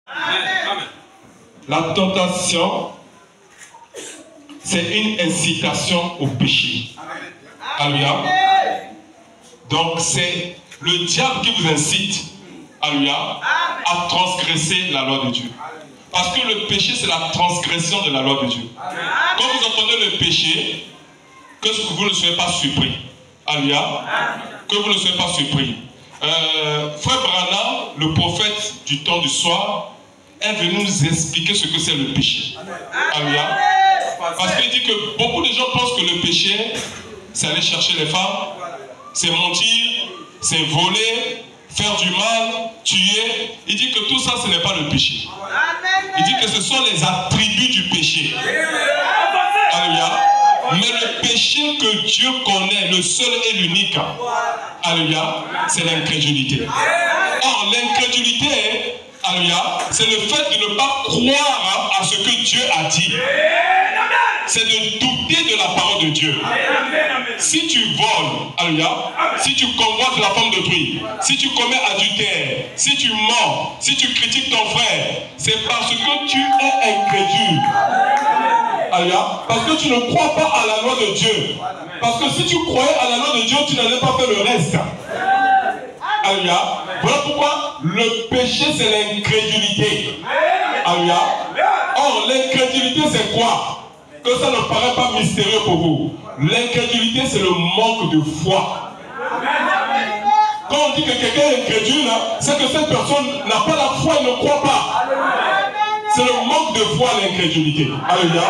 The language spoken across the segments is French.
Amen. La tentation, c'est une incitation au péché. Alléluia. Donc c'est le diable qui vous incite, alléluia, à transgresser la loi de Dieu. Parce que le péché, c'est la transgression de la loi de Dieu. Quand vous entendez le péché, que vous ne soyez pas surpris. Alléluia. Que vous ne soyez pas surpris. Frère Branham, le prophète du temps du soir, est venu nous expliquer ce que c'est le péché. Alléluia. Parce qu'il dit que beaucoup de gens pensent que le péché, c'est aller chercher les femmes, c'est mentir, c'est voler, faire du mal, tuer. Il dit que tout ça, ce n'est pas le péché. Il dit que ce sont les attributs du péché. Alléluia. Mais le péché que Dieu connaît, le seul et l'unique, alléluia, c'est l'incrédulité. Or, l'incrédulité, alléluia, c'est le fait de ne pas croire à ce que Dieu a dit. C'est de douter de la parole de Dieu. Si tu voles, alléluia, si tu convoites la femme d'autrui, si tu commets adultère, si tu mens, si tu critiques ton frère, c'est parce que tu es incrédule. Alléluia, parce que tu ne crois pas à la loi de Dieu. Parce que si tu croyais à la loi de Dieu, tu n'allais pas faire le reste. Alléluia. Voilà pourquoi le péché, c'est l'incrédulité. Alléluia. Or, l'incrédulité, c'est quoi? Que ça ne paraît pas mystérieux pour vous. L'incrédulité, c'est le manque de foi. Quand on dit que quelqu'un est incrédule, c'est que cette personne n'a pas la foi, il ne croit pas. C'est le manque de foi, l'incrédulité. Alléluia.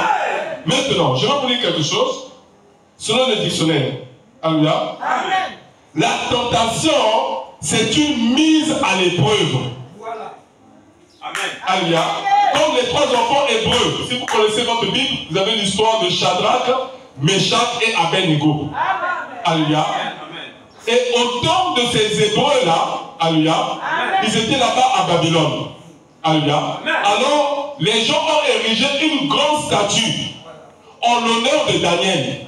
Maintenant, je vais vous dire quelque chose. Selon le dictionnaire. Alléluia. La tentation, c'est une mise à l'épreuve. Alléluia. Comme les trois enfants hébreux, si vous connaissez votre Bible, vous avez l'histoire de Shadrach, Meshach et Abednego. Alléluia. Et au temps de ces hébreux-là, alléluia, ils étaient là-bas à Babylone. Alléluia. Alors, les gens ont érigé une grande statue en l'honneur de Daniel.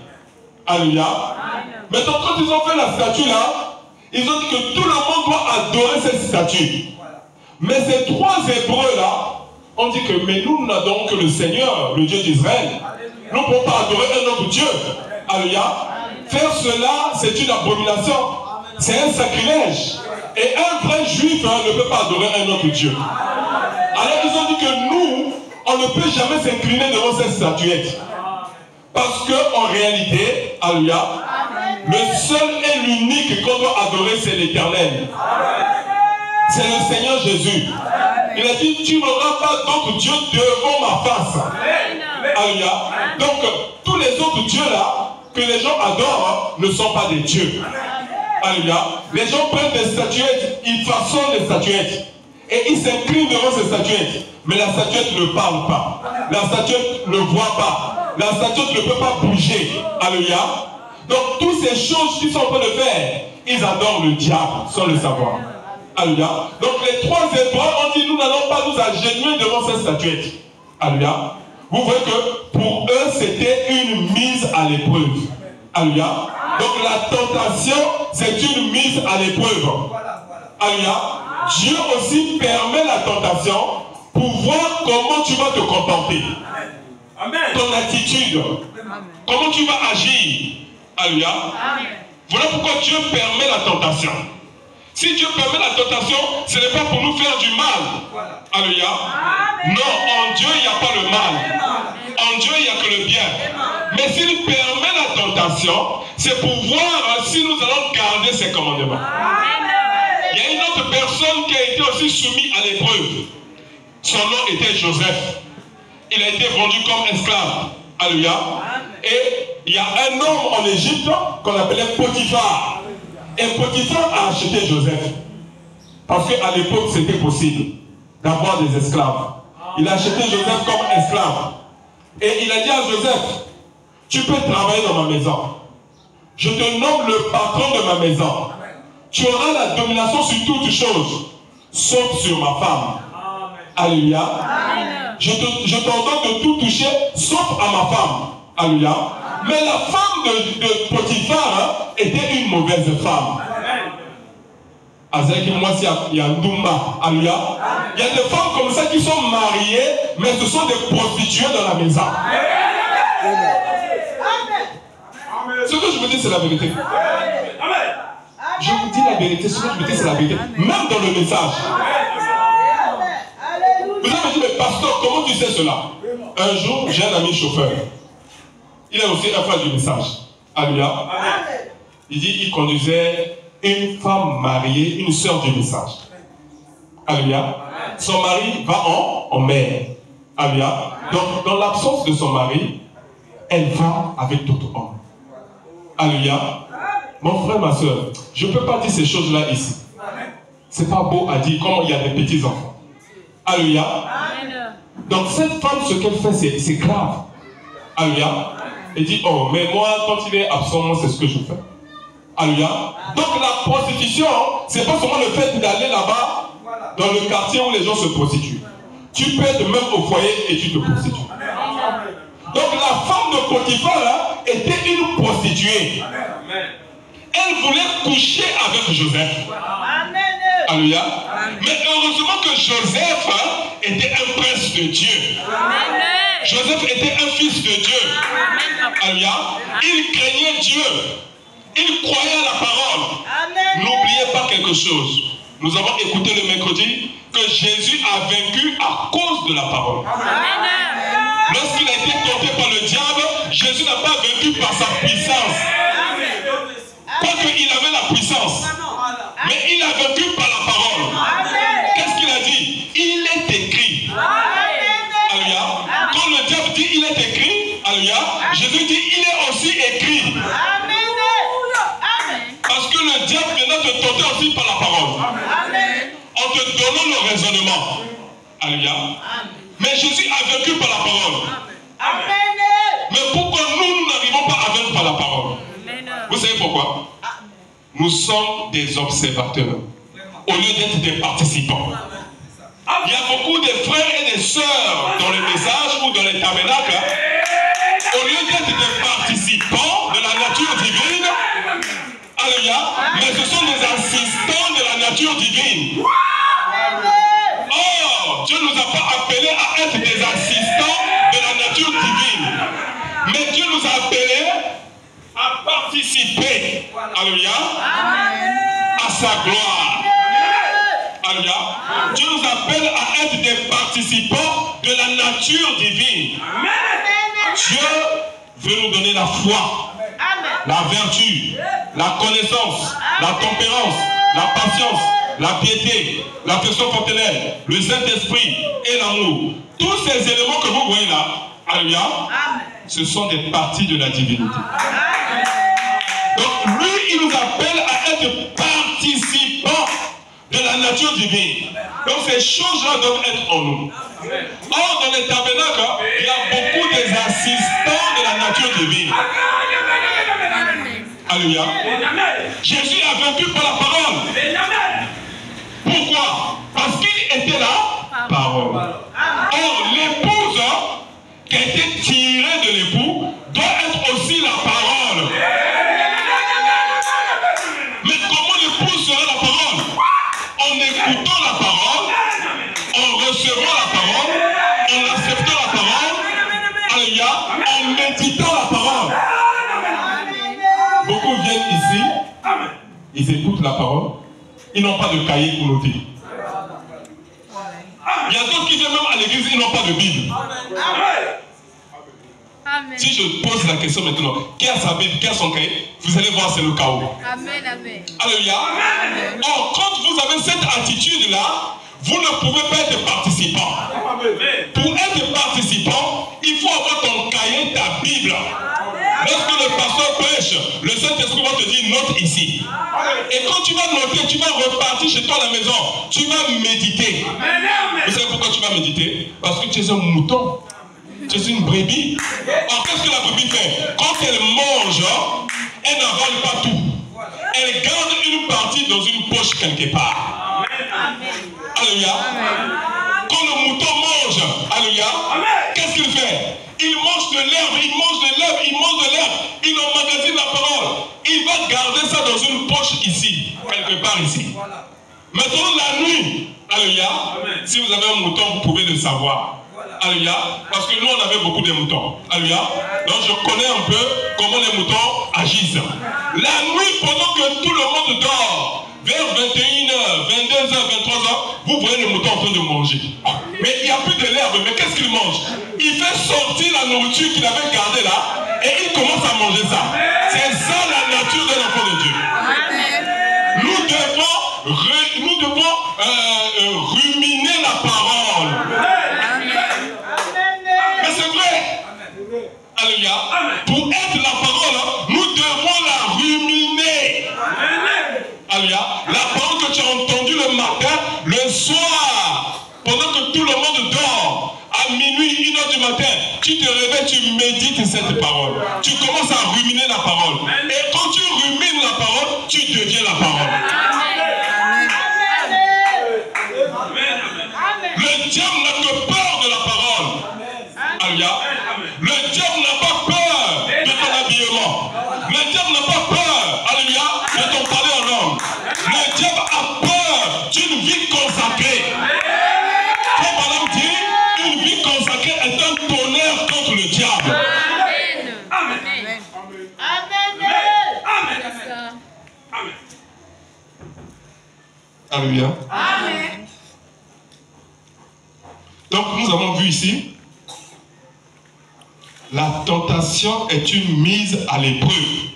Alléluia. Maintenant, quand ils ont fait la statue là, ils ont dit que tout le monde doit adorer cette statue. Mais ces trois hébreux là, on dit que mais nous n'adorons que le Seigneur, le Dieu d'Israël. Nous ne pouvons pas adorer un autre Dieu. Alléluia. Faire cela, c'est une abomination. C'est un sacrilège. Et un vrai juif ne peut pas adorer un autre Dieu. Alors ils ont dit que nous, on ne peut jamais s'incliner devant cette statuette. Parce qu'en réalité, alléluia, le seul et l'unique qu'on doit adorer, c'est l'Éternel. C'est le Seigneur Jésus. Il a dit, tu n'auras pas d'autre Dieu devant ma face. Alléluia. Donc, tous les autres dieux là, que les gens adorent, ne sont pas des dieux. Alléluia. Les gens prennent des statuettes, ils façonnent des statuettes. Et ils s'inclinent devant ces statuettes. Mais la statuette ne parle pas. La statuette ne voit pas. La statuette ne peut pas bouger. Alléluia. Donc, toutes ces choses qu'ils sont en train de faire, ils adorent le diable sans le savoir. Alléluia. Donc les trois hébreux ont dit, nous n'allons pas nous agenouiller devant cette statuette. Alléluia. Vous voyez que pour eux, c'était une mise à l'épreuve. Alléluia. Donc la tentation, c'est une mise à l'épreuve. Alléluia. Dieu aussi permet la tentation pour voir comment tu vas te comporter. Ton attitude. Comment tu vas agir. Alléluia. Voilà pourquoi Dieu permet la tentation. Si Dieu permet la tentation, ce n'est pas pour nous faire du mal. Alléluia. Non, en Dieu, il n'y a pas le mal. En Dieu, il n'y a que le bien. Mais s'il permet la tentation, c'est pour voir si nous allons garder ses commandements. Il y a une autre personne qui a été aussi soumise à l'épreuve. Son nom était Joseph. Il a été vendu comme esclave. Alléluia. Et il y a un homme en Égypte qu'on appelait Potiphar. Et Potiphar a acheté Joseph. Parce qu'à l'époque, c'était possible d'avoir des esclaves. Il a acheté Joseph comme esclave. Et il a dit à Joseph, tu peux travailler dans ma maison. Je te nomme le patron de ma maison. Tu auras la domination sur toutes choses, sauf sur ma femme. Alléluia. Je t'ordonne de tout toucher, sauf à ma femme. Alléluia. Mais la femme de Potiphar était une mauvaise femme. Azeki, moi, il y a Ndoumba. Alléluia. Il y a des femmes comme ça qui sont mariées, mais ce sont des prostituées dans la maison. Ce que je vous dis, c'est la vérité. Je vous dis la vérité, ce que je vous dis, c'est la vérité. Même dans le message. Vous avez dit, mais pasteur, comment tu sais cela? Un jour, j'ai un ami chauffeur. Il est aussi un frère du message. Alléluia. Il dit, il conduisait une femme mariée, une sœur du message. Alléluia. Son mari va en mer. Alléluia. Donc, dans l'absence de son mari, elle va avec d'autres hommes. Alléluia. Mon frère, ma soeur, je ne peux pas dire ces choses-là ici. C'est pas beau à dire comme il y a des petits-enfants. Alléluia. Donc cette femme, ce qu'elle fait, c'est grave. Alléluia. Elle dit, oh, mais moi, quand il est absent, moi, c'est ce que je fais. Alléluia. Donc la prostitution, c'est pas seulement le fait d'aller là-bas, dans le quartier où les gens se prostituent. Tu peux être même au foyer et tu te prostitues. Donc la femme de Potiphar là, était une prostituée. Elle voulait coucher avec Joseph. Alléluia. Mais heureusement que Joseph était un prince de Dieu. Joseph était un fils de Dieu. Alléluia. Il craignait Dieu. Il croyait à la parole. N'oubliez pas quelque chose. Nous avons écouté le mercredi que Jésus a vaincu à cause de la parole. Lorsqu'il a été tenté par le diable, Jésus n'a pas vaincu par sa puissance. Quoique il avait la puissance, mais il a vaincu par la parole. Qu'est-ce qu'il a dit? Il est écrit. Alléluia. Quand le diable dit il est écrit, alléluia, Jésus dit il est aussi écrit. Parce que le diable viendra te tenter aussi par la parole. En te donnant le raisonnement. Alléluia. Mais Jésus a vaincu par la parole. Mais pourquoi nous n'arrivons pas à vaincre par la parole? Vous savez pourquoi? Nous sommes des observateurs au lieu d'être des participants. Il y a beaucoup de frères et de sœurs dans les messages ou dans les tabernacles. Au lieu d'être des participants de la nature divine, alléluia, mais ce sont des assistants de la nature divine. Or, Dieu ne nous a pas appelés à être des assistants de la nature divine. Mais Dieu nous a appelés à participer, alléluia, à sa gloire. Alléluia. Dieu nous appelle à être des participants de la nature divine. Dieu veut nous donner la foi, la vertu, la connaissance, la tempérance, la patience, la piété, l'affection fraternelle, le Saint-Esprit et l'amour. Tous ces éléments que vous voyez là, alléluia, ce sont des parties de la divinité. Donc lui, il nous appelle à être participants de la nature divine. Donc ces choses-là doivent être en nous. Or, dans les tabernacles, il y a beaucoup des assistants de la nature divine. Alléluia. Jésus a vaincu par la parole. Pourquoi? Parce qu'il était la parole. Or, l'épouse qui a été tirée de l'époux doit être aussi la parole. Mais comment l'épouse sera la parole? En écoutant la parole, en recevant la parole, en acceptant la parole, alléluia, en méditant la parole. Beaucoup viennent ici, ils écoutent la parole, ils n'ont pas de cahier pour noter. Il y a d'autres qui viennent même à l'église, ils n'ont pas de Bible. Amen. Si je pose la question maintenant, qui a sa Bible, qui a son cahier, vous allez voir, c'est le chaos. Amen, amen. Alléluia. Amen. Or, quand vous avez cette attitude-là, vous ne pouvez pas être participant. Pour être participant, il faut avoir ton cahier, ta Bible. Lorsque le pasteur prêche, le Saint-Esprit va te dire note ici. Et quand tu vas noter, tu vas repartir chez toi à la maison. Tu vas méditer. Vous savez pourquoi tu vas méditer? Parce que tu es un mouton. Tu es une brebis. Alors qu'est-ce que la brebis fait? Quand elle mange, elle n'avale pas tout. Elle garde une partie dans une poche quelque part. Alléluia. Quand le mouton mange, alléluia, qu'est-ce qu'il fait? Il mange de l'herbe, il mange de l'herbe, il mange de l'herbe. Il emmagasine la parole. Il va garder ça dans une poche ici, quelque part ici. Maintenant, la nuit, alléluia, si vous avez un mouton, vous pouvez le savoir. Alléluia, parce que nous, on avait beaucoup de moutons. Alléluia, donc je connais un peu comment les moutons agissent. La nuit, pendant que tout le monde dort, vers 21h, 22h, 23h, vous voyez le mouton en train de manger. Mais il n'y a plus de l'herbe, mais qu'est-ce qu'il mange? Il fait sortir la nourriture qu'il avait gardée là, et il commence à manger ça. C'est ça la nature d'un enfant de Dieu. Nous devons ruminer la parole. Mais c'est vrai. Alléluia. Pour être la parole, nous devons la ruminer. Alléluia. La parole que tu as entendue le matin, le soir, pendant que tout le monde dort, à minuit, 1h du matin, tu te réveilles, tu médites cette parole. Tu commences à ruminer la parole. Et quand tu rumines la parole, tu deviens la parole. Le diable n'a que peur de la parole. Alléluia. Le diable n'a pas peur de ton habillement. Le diable n'a pas peur, alléluia, de ton parler en langue. Le diable a peur d'une vie consacrée. Comme Balaam dit, une vie consacrée est un tonnerre contre le diable. Amen. Amen. Amen. Amen. Alléluia. Amen. Donc nous avons vu ici, la tentation est une mise à l'épreuve.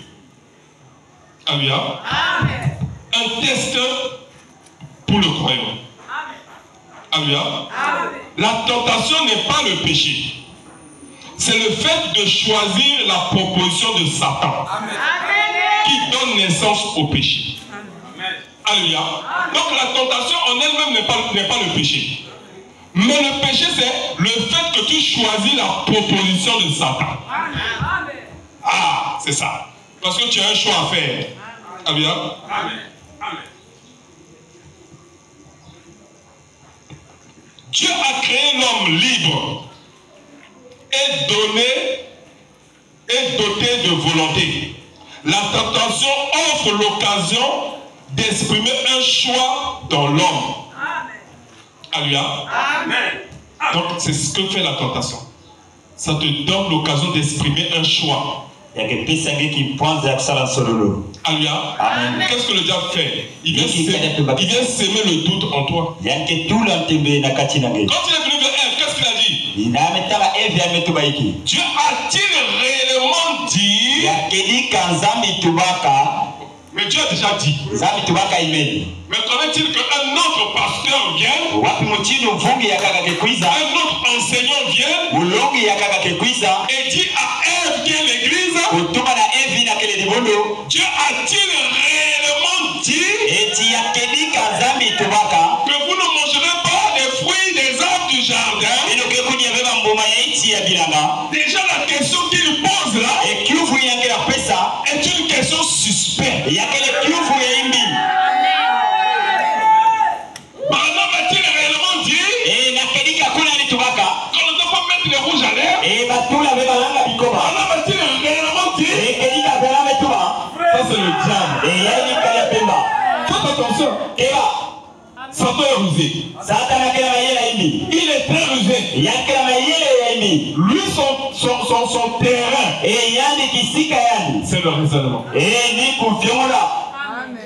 Alléluia. Amen. Un test pour le croyant. Alléluia. Amen. La tentation n'est pas le péché. C'est le fait de choisir la proposition de Satan. Amen. Qui donne naissance au péché. Amen. Alléluia. Donc la tentation en elle-même n'est pas le péché. Mais le péché, c'est le fait que tu choisis la proposition de Satan. Amen. Ah, c'est ça. Parce que tu as un choix à faire. Alléluia. Amen. Amen. Dieu a créé l'homme libre et doté de volonté. La tentation offre l'occasion d'exprimer un choix dans l'homme. Alléluia. Amen. Donc c'est ce que fait la tentation. Ça te donne l'occasion d'exprimer un choix. Alléluia. Qu'est-ce que le diable fait? Il vient s'aimer le doute en toi. Quand il est venu vers Ève, qu'est-ce qu'il a dit? Dieu a-t-il réellement dit? Mais Dieu a déjà dit. Mais connaît-il qu'un autre pasteur vienne? Un autre enseignant vienne? Et dit à Ève qui est l'église? Dieu a-t-il réellement dit que vous ne mangerez pas des fruits des arbres du jardin? Déjà la question qu'il pose là est une question suspecte. Balaam a-t-il réellement dit qu'on ne doit pas mettre le rouge à lèvres? Balaam a-t-il réellement dit? Ça c'est le diable. Faites attention. Satan est rusé. Il est très rusé. Lui, son terrain, c'est le raisonnement.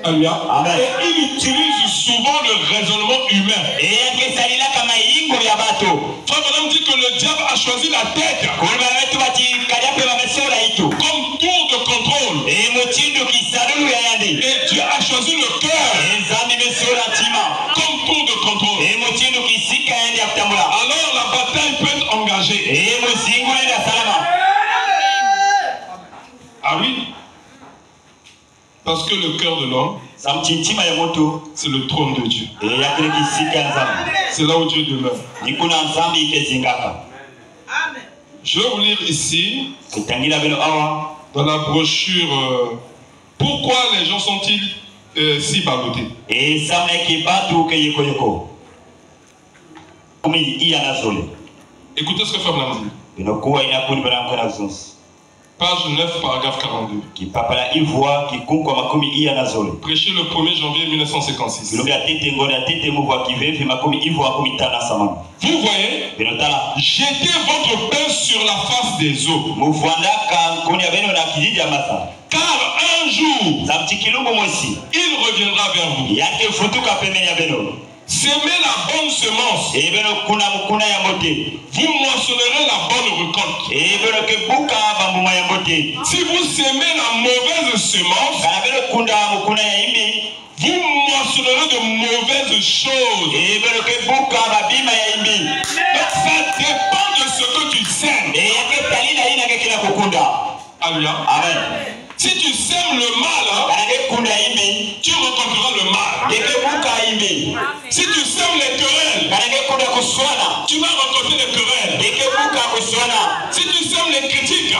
Alléluia. Et il utilise souvent le raisonnement humain. Frère Madame dit que le diable a choisi la tête comme tour de contrôle. Et Dieu a choisi le cœur comme tour de contrôle. Alors la bataille peut être engagée. Ah oui? Parce que le cœur de l'homme, c'est le trône de Dieu. C'est là où Dieu demeure. Je vais vous lire ici, dans la brochure, pourquoi les gens sont-ils si ballottés? Écoutez ce que Femme dit. Page 9, paragraphe 42. Prêché le 1er janvier 1956. Vous voyez, jetez votre pain sur la face des eaux. Car un jour, il reviendra vers vous. Semez la bonne semence. Vous moissonnerez la bonne récolte. Si vous semez la mauvaise semence, vous moissonnerez de mauvaises choses. Donc ça dépend de ce que tu sèmes. Alléluia. Amen. Si tu sèmes le mal, tu récolteras le mal. Si tu sèmes les querelles, tu vas récolter les querelles. Si tu sèmes les critiques,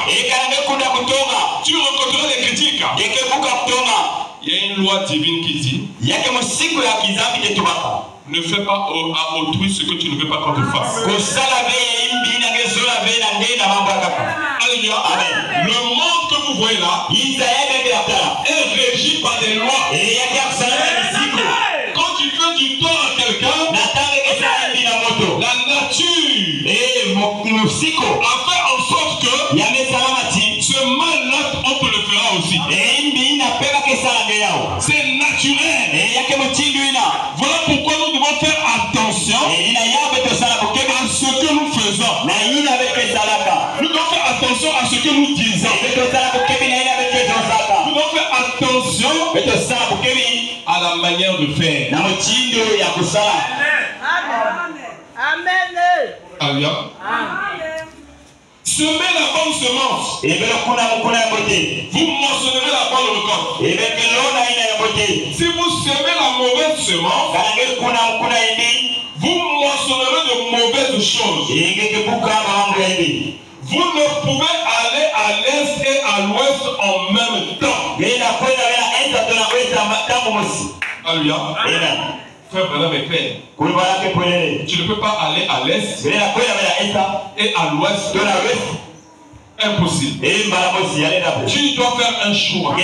tu récolteras les critiques. Il y a une loi divine qui dit: ne fais pas à autrui ce que tu ne veux pas qu'on te fasse. Alléluia. Le monde que vous voyez là est régi par des lois. Quand tu fais du tort à quelqu'un, la nature a fait en sorte que ce mal-là, on te le fera aussi. C'est naturel. Voilà pourquoi nous devons faire attention à ce que nous faisons. Nous devons faire attention à ce que nous disons. Nous devons faire attention à la manière de faire. Alléluia. Semez la bonne semence. Vous moissonnerez la bonne récolte. Si vous semez la mauvaise semence, vous moissonnerez de mauvaises choses. Vous ne pouvez aller à l'est et à l'ouest en même temps. Alléluia. Frère Branham est clair. Tu ne peux pas aller à l'est et à l'ouest. Impossible. Tu dois faire un choix.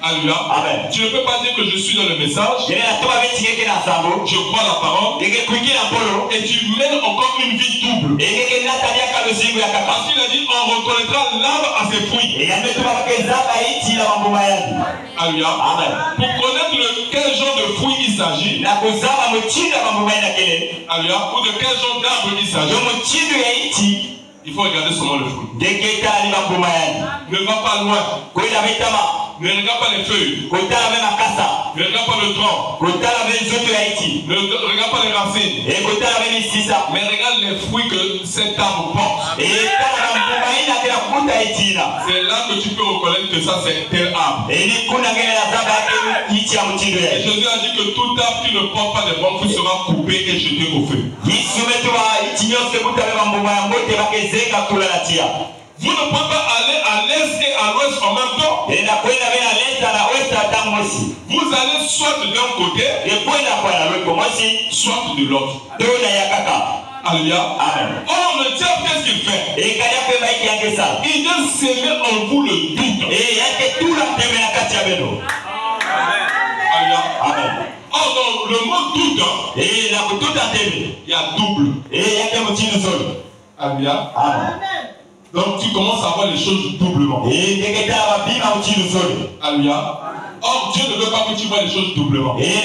Alléluia. Tu ne peux pas dire que je suis dans le message. Je crois la parole. Et tu mènes encore une vie double. Parce qu'il a dit: on reconnaîtra l'arbre à ses fruits. Alléluia. Pour connaître de quel genre de fruits il s'agit. Alléluia. Ou de quel genre d'arbre il s'agit. Il faut regarder seulement le fruit. Ne va pas loin. Ne regarde pas les feuilles. Ne regarde pas le tronc. Ne regarde pas les racines. Mais regarde les fruits que cet arbre porte. C'est là que tu peux reconnaître que ça c'est tel arbre. Et Jésus a dit que tout arbre qui ne porte pas de bons fruits sera coupé et jeté au feu. Vous ne pouvez pas aller à l'est et à l'ouest en même temps. Vous allez soit d'un côté, soit de l'autre. Alléluia. Or, le diable, qu'est-ce qu'il fait? Il vient s'aimer en vous le doute. Alléluia. Or, dans le mot doute, il y a double. Alléluia. Donc tu commences à voir les choses doublement. Alléluia. Or Dieu ne veut pas que tu vois les choses doublement. Dieu veut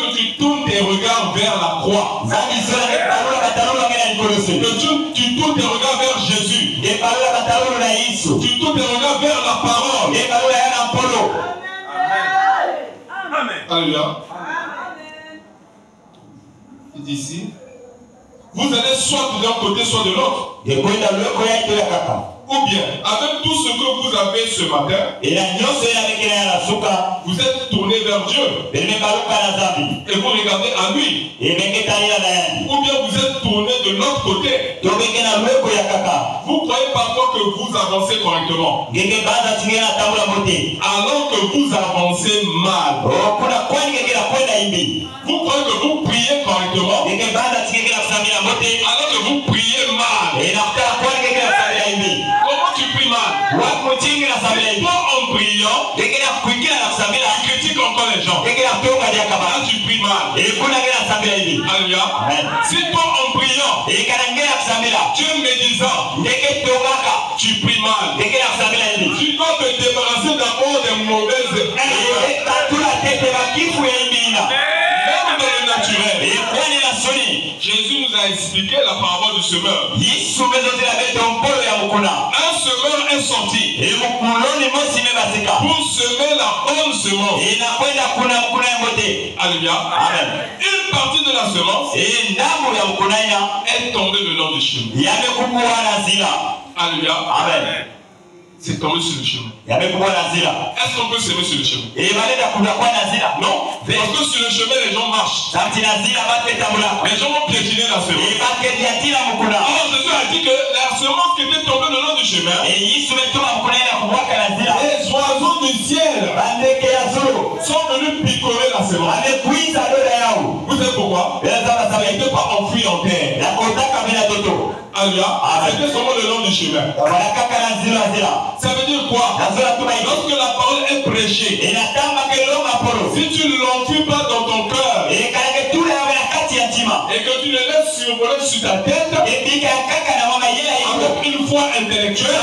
que tu tournes tes regards vers la croix. Que tu tournes tes regards vers Jésus. Tu tournes tes regards vers la parole. Amen. Alléluia. Il dit ici: vous allez soit d'un côté, soit de l'autre. Ou bien, avec tout ce que vous avez ce matin, vous êtes tourné vers Dieu. Et vous regardez à lui. Ou bien vous êtes tourné de l'autre côté. Vous croyez parfois que vous avancez correctement, alors que vous avancez mal. Vous croyez que vous priez correctement, alors que vous priez mal. Toi en priant, tu critiques encore les gens. Là tu pries mal. Alléluia. Si toi en priant, tu es médisant, tu pries mal. Tu dois te débarrasser d'abord des mauvaises herbes. Même dans le naturel. Jésus nous a expliqué la parabole du semeur. Un semeur est sorti pour semer la bonne semence. Alléluia. Une partie de la semence est tombée le long du chemin. Alléluia. C'est tombé sur le chemin. Est-ce qu'on peut s'aimer sur le chemin? Non. Parce que sur le chemin, les gens marchent. Les gens vont piétiner la semence. Alors Jésus a dit que la semence qui était tombée le long du chemin, les oiseaux du ciel sont venus picorer la semence. Vous savez pourquoi? Elle n'était pas enfouie en terre. Alléluia. C'était seulement le long du chemin. Ça veut dire quoi? Lorsque la parole est prêchée, si tu ne l'enfuis pas dans ton cœur et que tu le laisses survoler sur ta tête avec une foi intellectuelle,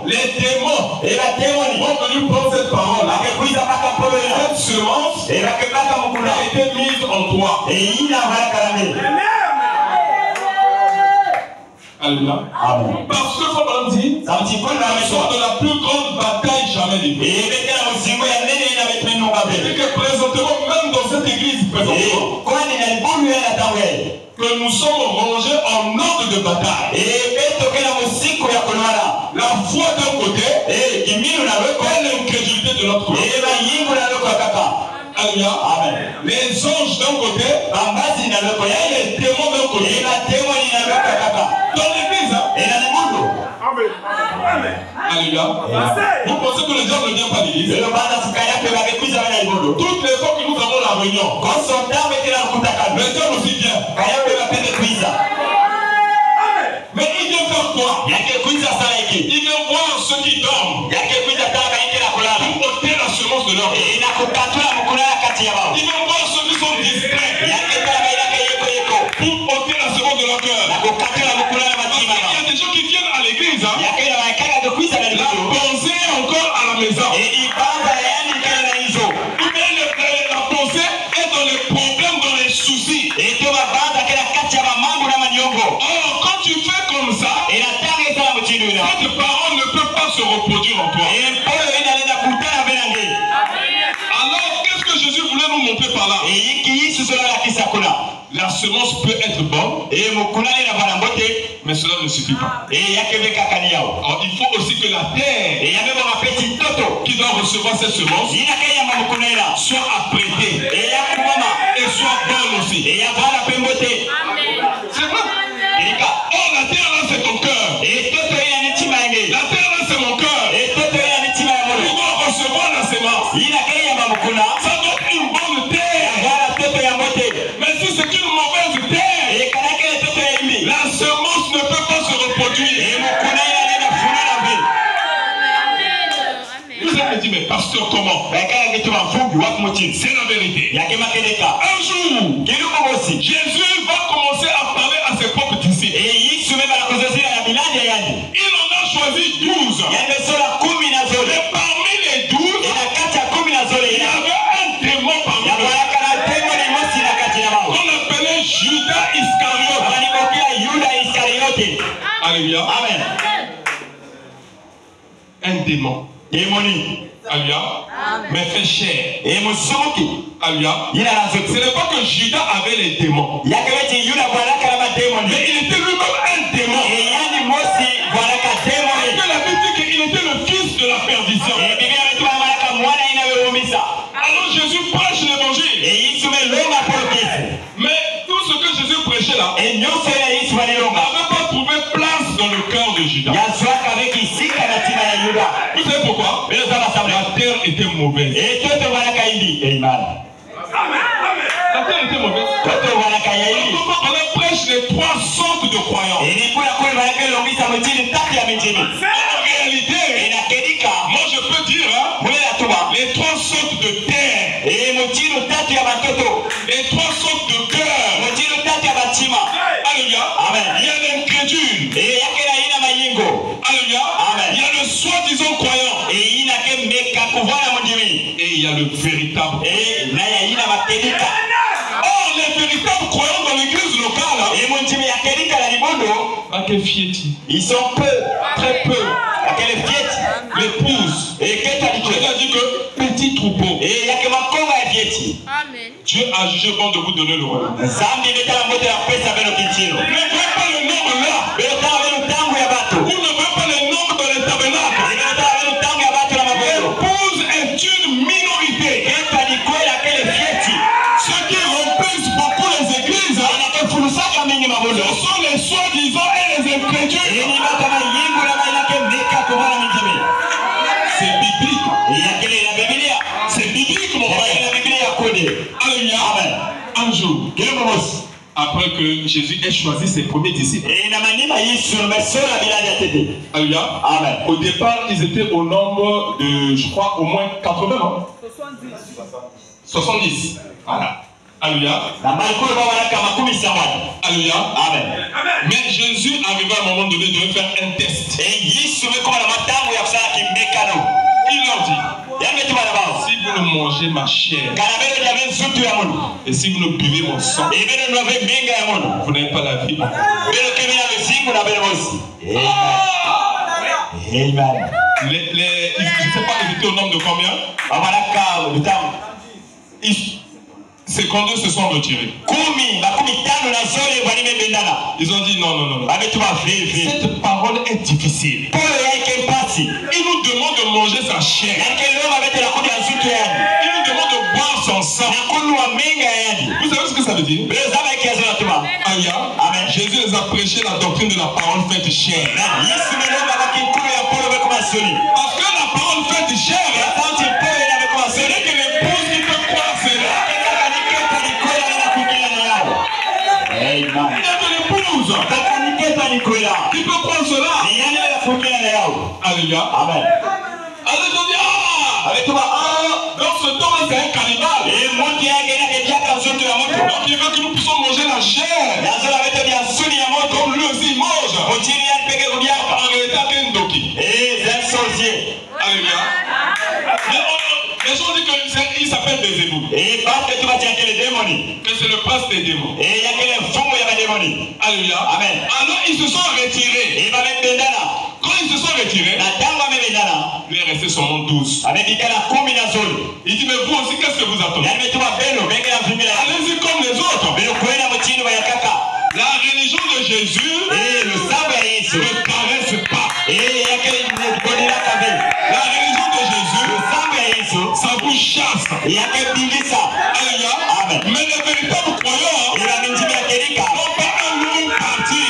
les démons vont venir prendre cette parole. Cette semence a été mise en toi. Alléluia. Parce que comme on dit, soit de la plus grande bataille jamais livrée. Et que présentement, même dans cette église, que nous sommes rangés en ordre de bataille. La foi d'un côté et l'incrédulité de l'autre côté. Alléluia. Les anges d'un côté et les démons d'un côté. Dans l'église. Alléluia. Vous pensez que le diable ne vient pas d'église? Toutes les fois que nous avons la réunion, le diable aussi vient. Mais il vient faire quoi? Il vient voir ceux qui dorment. Pour ôter la semence de leur vie. Il vient voir ceux qui sont distraits. Pour ôter la semence de leur cœur. Il y a des gens qui viennent à l'église. La pensée est encore à la maison. La pensée est dans les problèmes, dans les soucis. Or, quand tu fais comme ça, cette parole ne peut pas se reproduire en toi. Alors, qu'est-ce que Jésus voulait nous montrer par là? La semence peut être bonne, mais cela ne suffit pas. Alors, il faut aussi que la terre qui doit recevoir cette semence soit apprêtée et soit bonne aussi. C'est vrai. Oh, la terre là, c'est ton cœur. La terre là, c'est mon cœur. Pour recevoir la semence, ça doit être une bonne terre. Mais si c'est une mauvaise terre, la semence ne peut pas se reproduire. Vous avez dit, mais pasteur, comment? C'est la vérité. Un jour, Jésus va commencer à parler à ses propres disciples. Il en a choisi 12. Et parmi les 12, il y avait un démon parmi eux. On l'appelait Judas Iscariote. Alléluia. Amen. Un démon. Alléluia. Mais fait chair. Alléluia. Ce n'est pas que Judas avait les démons. Mais il était lui-même un démon. Parce que la Bible dit qu'il était le fils de la perdition. Alors Jésus prêche l'évangile. Mais tout ce que Jésus prêchait là n'avait pas trouvé place dans le cœur de Judas. Vous savez pourquoi? La terre était mauvaise. La terre était mauvaise. On prêche les 3 sortes de croyants. En réalité, a le véritable. Or, les véritables croyants dans l'église locale, ils sont peu, très peu. L'épouse, Jésus a dit que petit troupeau. Dieu a jugé bon de vous donner le royaume. Ne voyez pas le nombre là. Vous ne voyez pas le nombre dans les tabernacles. L'épouse est une minorité. Ceux qui remplissent beaucoup les églises, ce sont les soi-disant et les incrédules. C'est biblique. C'est biblique, mon frère. Alléluia. Un jour, après que Jésus ait choisi ses premiers disciples. Alléluia. Au départ, ils étaient au nombre de, je crois, au moins 80, non? 70. Voilà. Alléluia. Alléluia. Mais Jésus arriva à un moment donné de faire un test. Il leur dit, si vous ne mangez ma chair et si vous ne buvez mon sang, vous n'avez pas la vie. Je ne sais pas, ils étaient au nombre de combien? Ces conduits se sont retirés. Ils ont dit non. Cette parole est difficile. Il nous demande de manger sa chair. Il nous demande de boire son sang. Vous savez ce que ça veut dire? Amen. Jésus les a prêché la doctrine de la parole faite chair. Parce que la parole faite chair, c'est que l'épouse qui peut croire cela. Il y a de l'épouse qui peut croire cela. Alléluia. Amen. Donc ce temps-là, c'est un cannibale. Donc il veut que nous puissions manger la chair. Comme lui aussi mange. En réalité, c'est un doki. Alléluia. Les gens disent qu'il s'appelle Bézébou. Que c'est le prince des démons. Alléluia. Amen. Alors ils se sont retirés. Quand ils se sont retirés, il est resté seulement 12. Il dit, mais vous aussi, qu'est-ce que vous attendez? Allez-y comme les autres. La religion de Jésus ne caresse pas. La religion de Jésus, ça vous chasse. Alléluia. Mais les véritables croyants n'ont pas un long parti.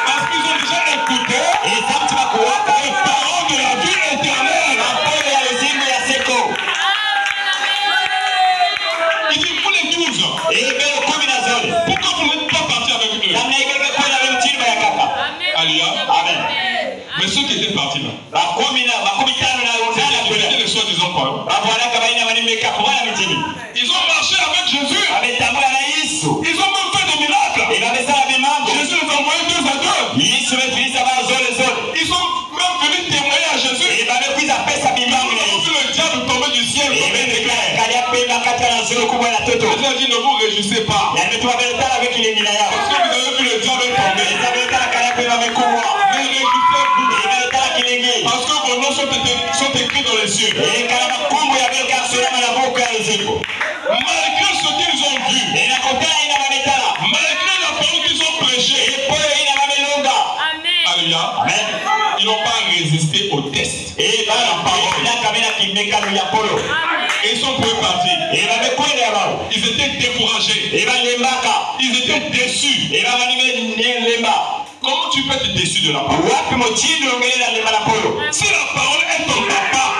Parce qu'ils ont déjà écouté les paroles de la vie éternelle. Il dit, vous les 12, pourquoi vous n'êtes pas partis avec eux? Alléluia. Amen. Mais ceux qui étaient partis là, c'était les soi-disant croyants. Ils ont marché avec Jésus. Ils ont même fait des miracles. Jésus les a envoyés 2 à 2. Ils sont même venus témoigner à Jésus. Ils ont vu le diable tomber du ciel. Jésus a dit, ne vous réjouissez pas. Parce que vous avez vu le diable tomber. Ne réjouissez-vous. Parce que vos noms sont écrits dans les cieux. Malgré ce qu'ils ont vu, malgré la parole qu'ils ont prêchée, alléluia, ils n'ont pas résisté au test. Et ils sont pour partir. Ils étaient découragés. Ils étaient déçus. Comment tu peux être déçu de la parole? Si la parole est ton papa,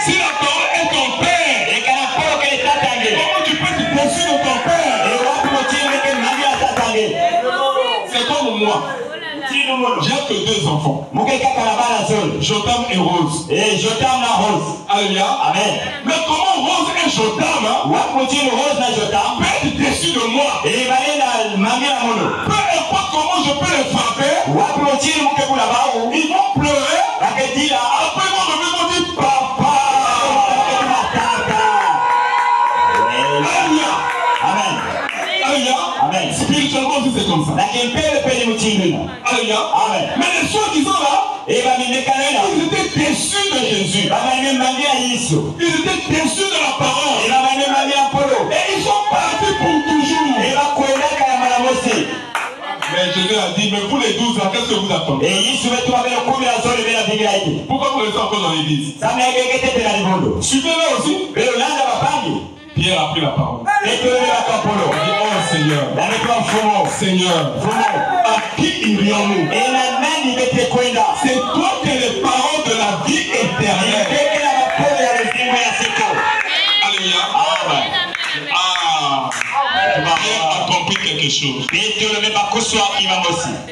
si la parole est ton père, comment tu peux être déçu de ton père? C'est comme moi. J'ai que 2 enfants. Jotam et Rose. Alléluia. Amen. Mais comment Rose et Jotam peuvent être déçus de moi? Peu importe comment je peux les frapper, ils vont pleurer. Après, ils vont me dire, Alléluia. Amen. Alléluia. Amen. Spirituellement aussi c'est comme ça. Alléluia. Amen. Mais les soi-disant là, Et ils étaient déçus de Jésus. Ils étaient déçus de la parole. Et ils sont partis pour toujours. Mais Jésus a dit, mais vous les 12 ans, qu'est-ce que vous attendez? Pourquoi vous restez encore dans l'église? Suivez-le aussi. Pierre a pris la parole. Il dit, oh Seigneur, Seigneur, à qui irions-nous? C'est toi qui es le parole de la vie éternelle. Alléluia. Pierre a compris quelque chose.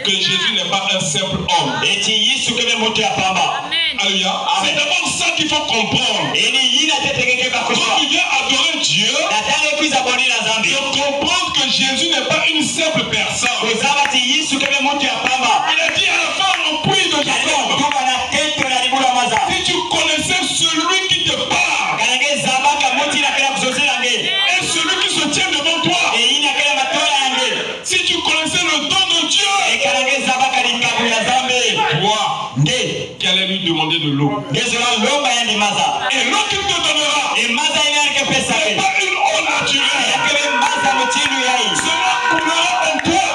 Que Jésus n'est pas un simple homme. Alléluia. C'est d'abord ça qu'il faut comprendre. Quand tu viens adorer Dieu, il faut comprendre que Jésus n'est pas une simple personne. Il a dit à la femme au puits de Jacob, si tu connaissais celui qui te parle et celui qui se tient devant toi, si tu connaissais le don de Dieu, toi qui allais lui demander de l'eau, et l'eau qu'il te donnera, c'est pas une eau naturelle, cela coulera en toi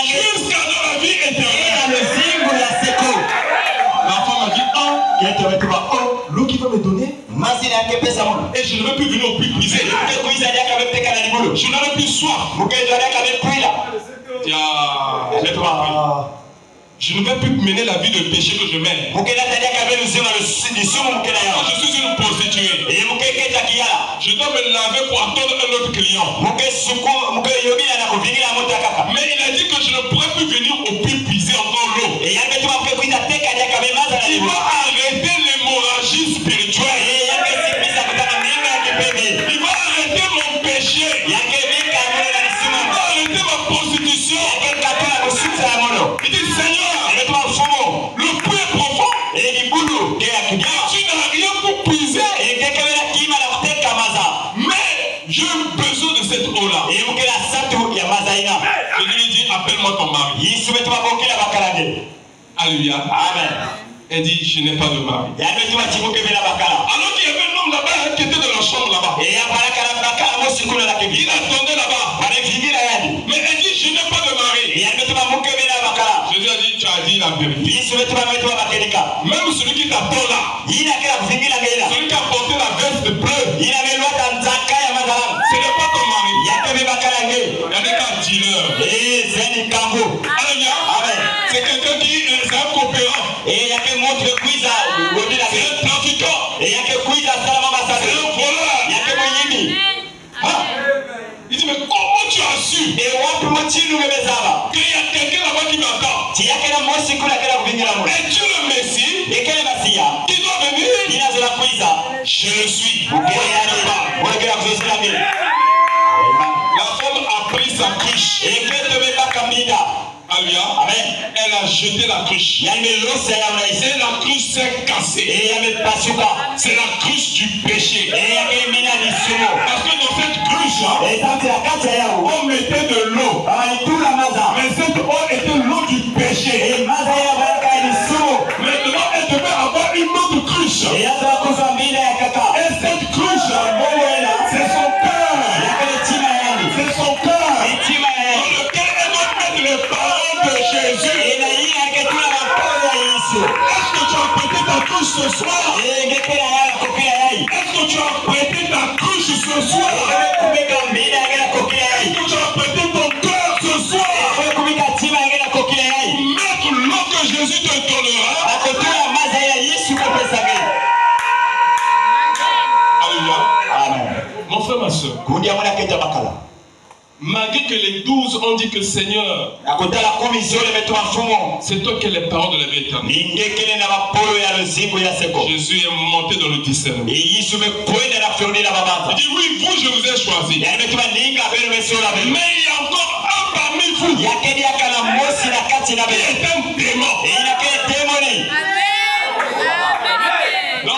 jusqu'à dans la vie éternelle. La femme a dit, l'eau qu'il va me donner, et je ne vais plus venir au puits puiser. Je n'aurai plus soif. Je ne vais plus mener la vie de péché que je mène. Quand je suis une prostituée, je dois me laver pour attendre un autre client. Mais il a dit que je ne pourrais plus venir au puits puiser encore l'eau. Il va arrêter l'hémorragie spirituelle. Il va arrêter mon péché. Il va arrêter ma prostitution. Il dit, Seigneur, le puits est profond. Et tu n'as rien pour puiser. Mais j'ai besoin de cette eau-là. Je lui ai dit, appelle-moi ton mari. Alléluia. Amen. Elle dit, je n'ai pas de mari. Alors qu'il y avait un homme là-bas qui était dans la chambre là-bas. Il attendait là-bas. Mais elle dit, je n'ai pas de mari. Jésus a dit, tu as dit la vérité. Même celui qui t'attend là, celui qui a porté la veste bleue, ce n'est pas ton mari. Il n'y a qu'un dealer. Alléluia. C'est quelqu'un qui est un coopérant. C'est un trafiquant. C'est un voleur. Il dit, mais comment tu as su qu'il y a quelqu'un là-bas qui m'attend? Es-tu le Messie qui doit venir? Je le suis. La femme a pris sa cruche. Alléluia. Elle a jeté la cruche. Et la cruche s'est cassée. C'est la cruche du péché. Parce que dans cette cruche, on mettait de l'eau. Mais cette eau était l'eau du péché. Maintenant, elle devait avoir une autre cruche. Et cette cruche, c'est son cœur. C'est son cœur. Dans lequel elle doit mettre les paroles de Jésus. Est-ce que tu as prêté ta cruche ce soir? Est-ce que tu as prêté ta cruche ce soir? Est-ce que tu as prêté ton cœur ce soir? Mettre l'eau que Jésus te donnera. Alléluia. Mon frère, ma soeur, malgré que les 12 ont dit que Seigneur, c'est toi qui es les paroles de la vie éternelle, Jésus est monté dans le discernement. Il dit, oui, vous, je vous ai choisi. Mais il y a encore un parmi vous qui est un démon. Non,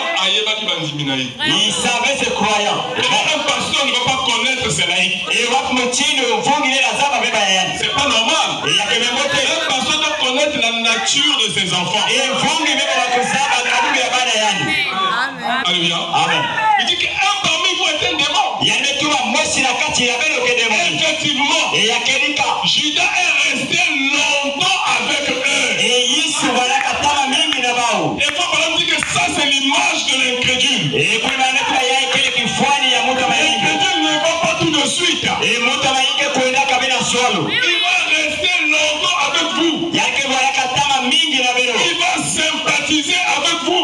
il savait ses croyants. Il y a un pasteur ne va pas connaître ses laïcs. C'est pas normal. Un pasteur doit connaître la nature de ses enfants. Alléluia. Amen. Il dit qu'un parmi vous est un démon. Effectivement, Judas est resté longtemps avec eux. Et quand on dit que ça c'est l'image de l'incrédule. L'incrédule ne va pas tout de suite. Il va rester longtemps avec vous. Il va sympathiser avec vous.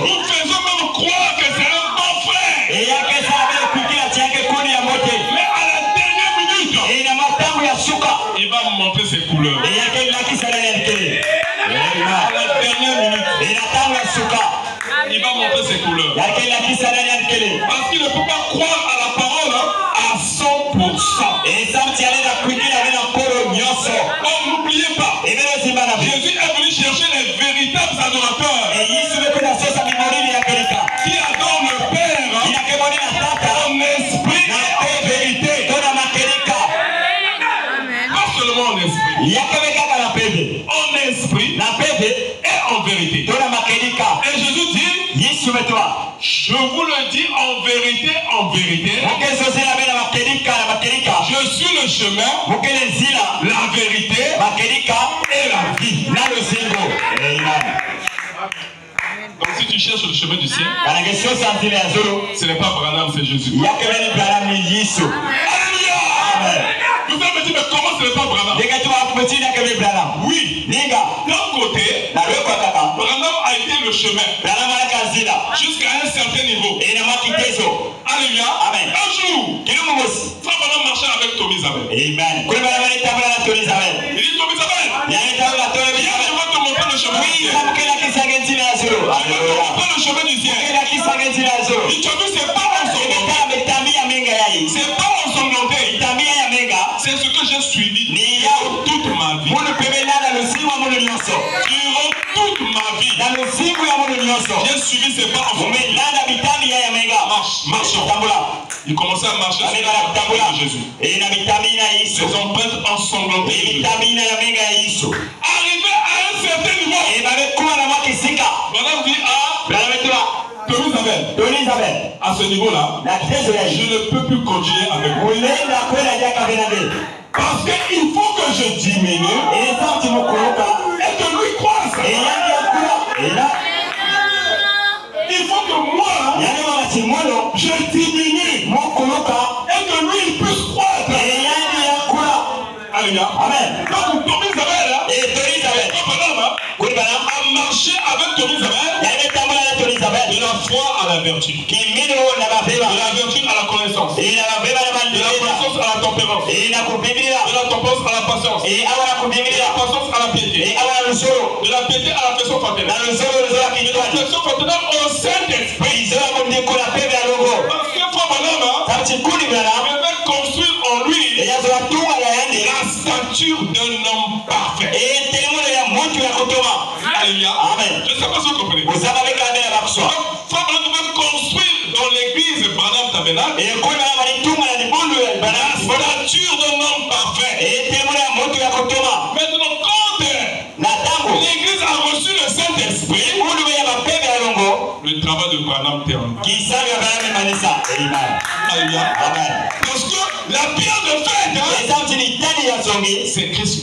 Nous faisons même croire que c'est un bon frère. Mais à la dernière minute, il va me montrer ses couleurs. À la dernière minute, il va montrer ses couleurs. Parce qu'il ne peut pas croire à la parole à 100%. Oh, n'oubliez pas, Jésus est venu chercher les véritables adorateurs qui adorent le Père en esprit et en vérité. Pas seulement en esprit. En esprit et en vérité. Et Jésus dit, je vous le dis en vérité, je suis le chemin, la vérité et la vie. Donc si tu cherches le chemin du ciel, ce n'est pas Branham, c'est Jésus. Alléluia. Vous allez me dire, mais comment ce n'est pas Branham? Oui. D'un côté, Branham a été le chemin jusqu'à un certain niveau. Alléluia. Un jour, Frère Branham marchait avec Tommy Isabel. Il dit, Tommy Isabel, viens, je vais te montrer le chemin du ciel. Je vais te montrer le chemin du ciel. Il dit, tu as vu, c'est pas ensanglanté. C'est pas ensanglanté. C'est ce que j'ai suivi durant toute ma vie. Durant toute ma vie, j'ai suivi ces pas ensanglantés. Marche. Il commençait à marcher sur la table de Jésus. Ses empreintes ensanglantées. Arrivé à un certain niveau, Branham dit Tommy Isabel, à ce niveau-là, je ne peux plus continuer avec vous. Parce qu'il faut que je diminue et que lui croisse. Il faut que moi, je diminue et que lui puisse croître. Alléluia. Amen. Donc Tommy Isabel a marché avec Tommy Isabel de la foi à la vertu. De la vertu à la connaissance. De la connaissance à la tempérance. De la tempérance à la patience. De la patience à la piété. De la piété à l'affection fraternelle. De l'affection fraternelle au Saint-Esprit. Parce que Frère Branham avait construire en lui la stature d'un homme parfait. Alléluia. Amen. Je ne sais pas si vous comprenez. Frère Branham devait construire dans l'église Branham Tabernacle la stature d'un homme parfait. Maintenant, quand l'église a reçu le Saint-Esprit, le travail de Branham termine. Alléluia. Amen. Parce que la pierre de fête, c'est Christ.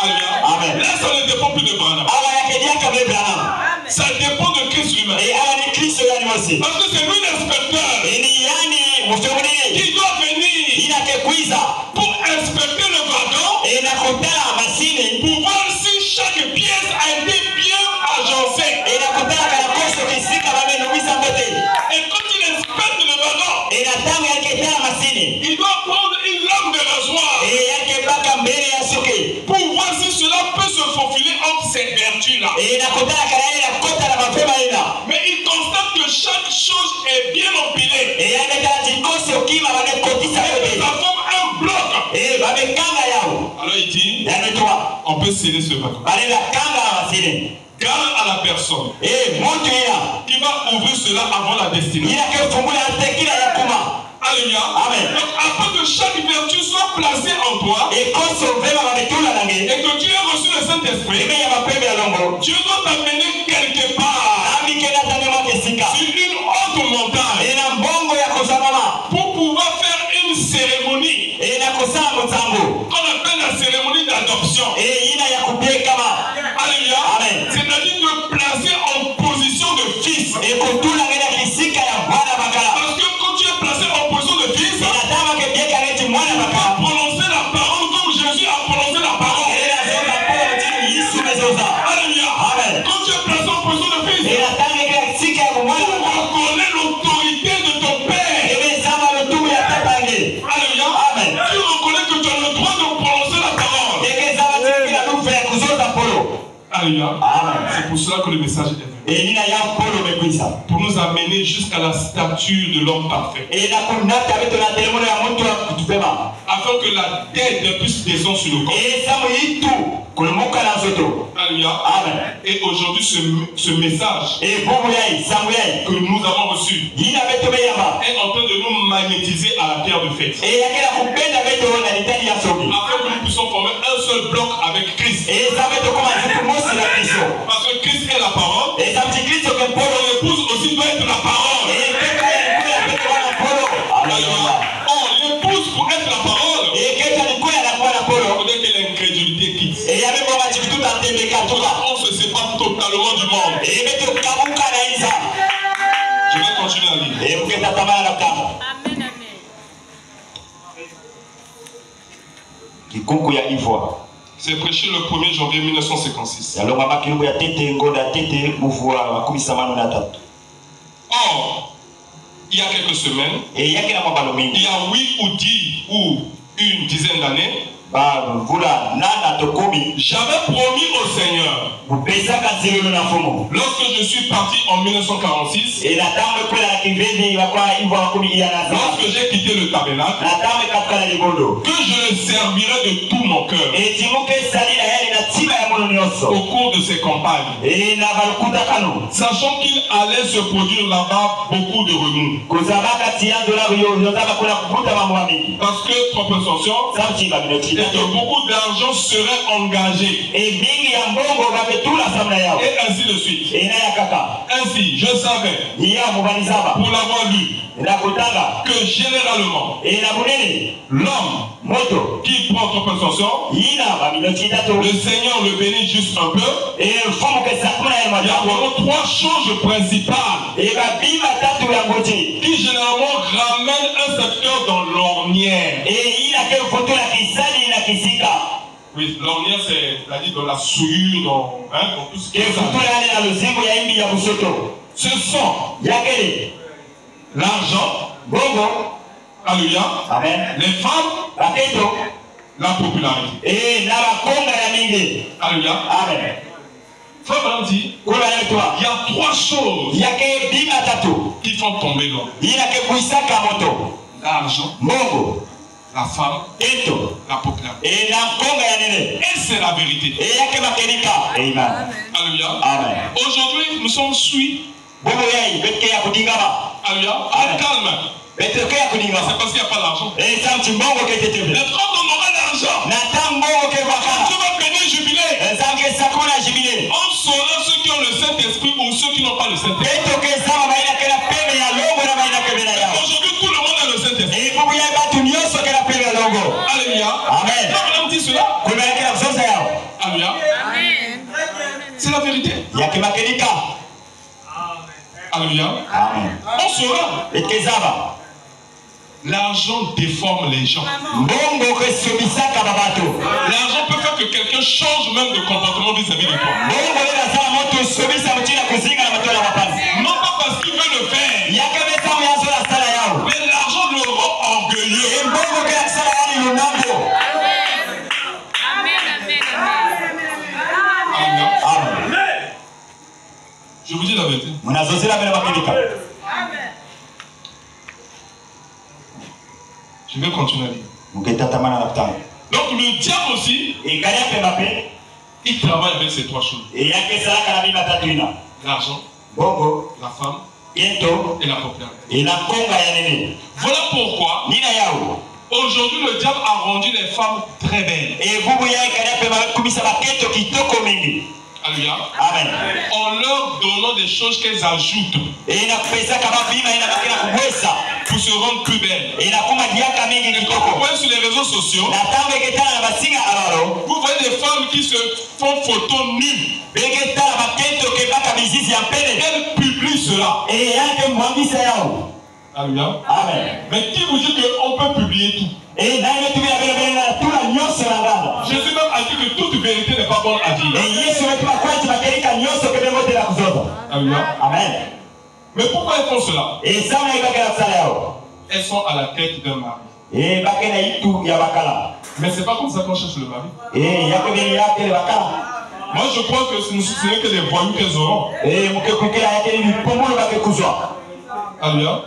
Alléluia. Amen. Là, ça ne dépend plus de Branham. Ça dépend de Christ lui-même. Parce que c'est lui l'inspecteur qui doit venir pour inspecter le wagon, pour voir si chaque pièce a été bien agencée. Et quand il inspecte le wagon, il doit prendre une lame de rasoir pour voir si cela peut se faufiler entre ces vertus-là. Mais il constate que chaque chose est bien empilée. Ça forme un bloc. Alors il dit, on peut sceller ce wagon. Garde à la personne. Il va ouvrir cela avant la destinée. Alléluia. Amen. Donc, afin que chaque vertu soit placée en toi et que tu aies reçu le Saint-Esprit, Dieu doit t'amener quelque part sur une haute montagne pour pouvoir faire une cérémonie qu'on appelle la cérémonie d'adoption. Alléluia. C'est-à-dire te placer en position de fils. Parce que quand tu es placé en position de fils, tu vas prononcer la parole comme Jésus a prononcé la parole. Alléluia. Quand tu es placé en position de fils, tu reconnais l'autorité de ton Père. Alléluia. Tu reconnais que tu as le droit de prononcer la parole. Alléluia. C'est pour cela que le message est venu. Pour nous amener jusqu'à la stature de l'homme parfait. Afin que la tête puisse descendre sur le corps. Alléluia. Et aujourd'hui, ce message que nous avons reçu est en train de nous magnétiser à la pierre de fête. Afin que nous puissions former un seul bloc avec Christ. Parce que Christ est la parole. Son épouse aussi doit être la parole. L'épouse pour être la parole, il faudrait que l'incrédulité quitte. On se sépare totalement du monde. Je vais continuer à lire. C'est prêché le 1er janvier 1956. Or, il y a quelques semaines, il y a 8 ou 10 ou une dizaine d'années, j'avais promis au Seigneur, lorsque je suis parti en 1946, lorsque j'ai quitté le tabernacle, que je le servirai de tout mon cœur au cours de ces campagnes, sachant qu'il allait se produire là-bas beaucoup de remous. Parce que, propre ascension, et que beaucoup d'argent serait engagé. Et ainsi de suite. Ainsi, je savais, pour l'avoir lu, que généralement, l'homme qui prend propre ascension, le Seigneur le bénit juste un peu. Il y a vraiment 3 choses principales qui généralement ramènent un secteur dans l'ornière. Oui, l'ornière, c'est dans la souillure, dans tout ce qui est ça. Ce sont l'argent, alléluia, les femmes, la popularité. Alléluia. Frère Branham dit, il y a 3 choses qui font tomber l'homme. L'argent, la femme, la popularité. Et c'est la vérité. Alléluia. Aujourd'hui, nous sommes suivis. Alléluia. Calme. C'est parce qu'il n'y a pas d'argent. Mais quand on aura l'argent, Dieu va bénir jubilé. On saura ceux qui ont le Saint-Esprit ou ceux qui n'ont pas le Saint-Esprit. Aujourd'hui, tout le monde a le Saint-Esprit. Alléluia. Amen. Quand on dit cela, alléluia. C'est la vérité. Alléluia. On saura. L'argent déforme les gens. L'argent peut faire que quelqu'un change même de comportement vis-à-vis de toi. Non pas parce qu'il veut le faire, mais l'argent le rend orgueilleux. Amen. Je vous dis la vérité. Je vais continuer à lire. Donc le diable aussi Il travaille avec ces trois choses. L'argent, la femme et la popularité. Voilà pourquoi aujourd'hui le diable a rendu les femmes très belles. Alléluia. Amen. En leur donnant des choses qu'elles ajoutent pour se rendre plus belles. Et quand vous voyez sur les réseaux sociaux, vous voyez des femmes qui se font photos nues. Elles publient cela. Alléluia. Amen. Mais qui vous dit qu'on peut publier tout? Jésus même a dit que toute vérité n'est pas bonne à dire. Alléluia. Amen. Mais pourquoi elles font cela? Elles sont à la tête d'un mari. Mais c'est pas comme ça qu'on cherche le mari. Moi je crois que ce n'est que les voyous qu'elles auront. Alléluia.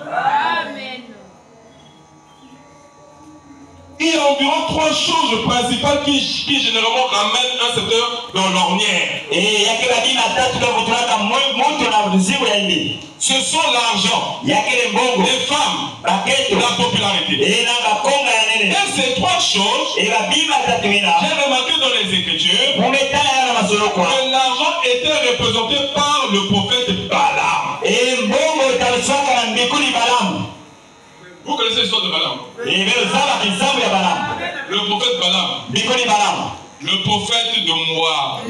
Il y a environ trois choses principales qui généralement ramènent un secteur dans l'ornière. Ce sont l'argent, les femmes, la popularité. Et ces trois choses, j'ai remarqué dans les Écritures que l'argent était représenté par le prophète Balaam. Vous connaissez l'histoire de Balaam? Le prophète Balaam. Le prophète de Moab.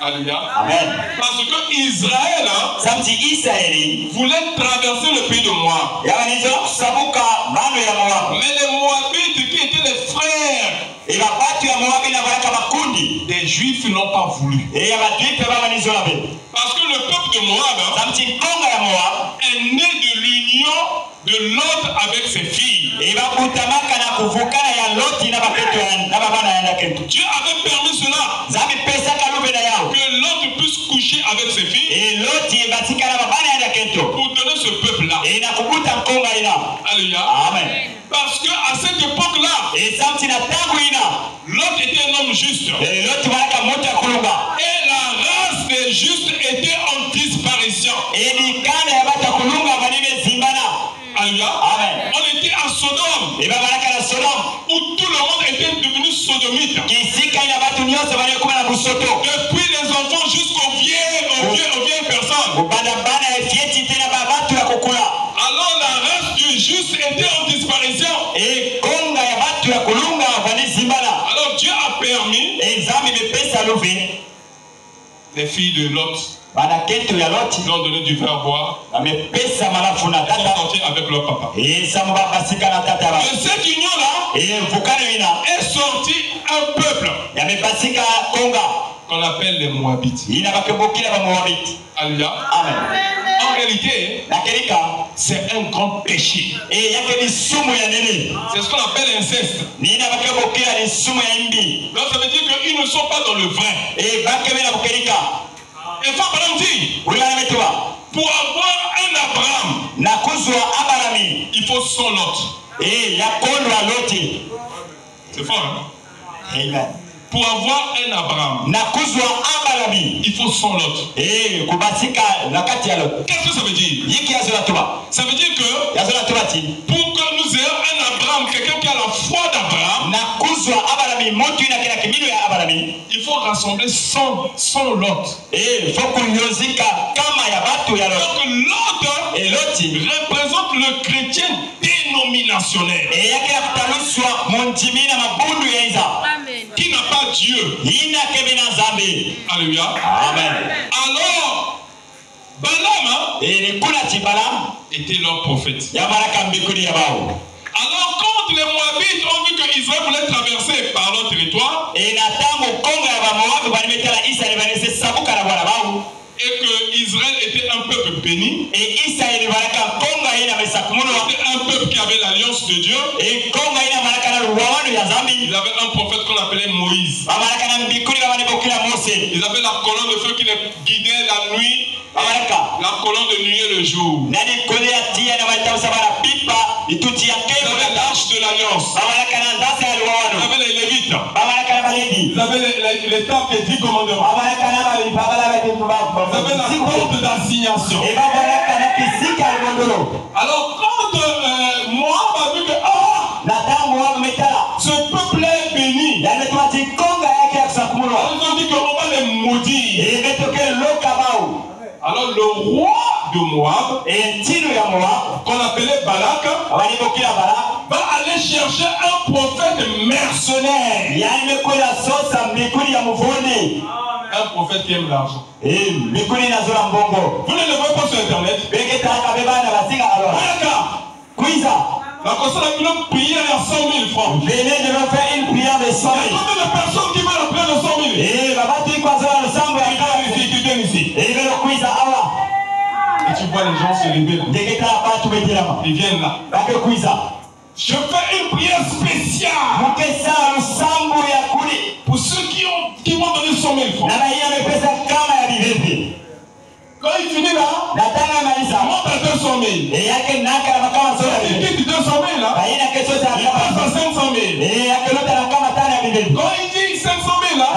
Alléluia. Amen. Parce que Israël voulait traverser le pays de Moab. Mais les Moabites qui étaient les frères des Juifs n'ont pas voulu. Parce que le peuple de Moab est né de l'union de Lot avec ses filles. Dieu avait permis cela. Que Lot puisse coucher avec ses filles pour donner ce peuple-là. Alléluia. Amen. Parce qu'à cette époque-là, Lot était un homme juste. Et la race des justes était en disparition. Alléluia. Amen. On était à Sodome. Où tout le monde était devenu sodomite. Depuis les enfants jusqu'aux vieilles personnes. Alors la race du juste était en disparition. Alors Dieu a permis les filles de Lot ils ont donné du vin à boire. Ils sont sortis avec leur papa. De cette union-là est sorti un peuple qu'on appelle les Moabites. Alléluia. Amen. En réalité, c'est un grand péché. C'est ce qu'on appelle l'inceste. Donc ça veut dire qu'ils ne sont pas dans le vrai. Et Abraham dit, pour avoir un Abraham, il faut 100 Lot. C'est fort, hein? Amen. Pour avoir un Abraham, il faut 100 Lot. Qu'est-ce que ça veut dire? Ça veut dire que pour que nous ayons un Abraham, quelqu'un qui a la foi d'Abraham, il faut rassembler 100 Lot. Donc Lot représente le chrétien dénominationnel qui n'a pas Dieu. Alléluia. Amen. Alors, Balaam était leur prophète. Alors, quand les Moabites ont vu que Israël voulait traverser par leur territoire, et que Israël était un peuple béni, c'était un peuple qui avait l'alliance de Dieu, il avait un prophète qu'on appelait Moïse. Ils avaient la colonne de feu qui les guidait la nuit, la colonne de nuit et le jour. Ils avaient l'arche de l'alliance. Ils avaient les Lévites. Ils Vous avez l'étape des 10 commandements. Vous avez la porte d'assignation. Alors quand Moab a vu que ce peuple est béni, ils ont dit qu'on va les maudire. Alors le roi de Moab, qu'on appelait Balak, va aller chercher un prophète mercenaire. Un prophète qui aime l'argent. Vous ne le voyez pas sur internet. La personne a une prière à 100 000 francs. Venez de faire une prière de 100 000. Il y a combien de personnes qui veulent la prière de 100 000? Ici. Et tu vois les gens se lever là. Ils viennent là. Je fais une prière spéciale pour ceux qui m'ont donné 100 000 francs. Quand il finit là, il monte à 200 000. Il quitte 200 000 là, il passe à 500 000. Quand il dit 500 000 là,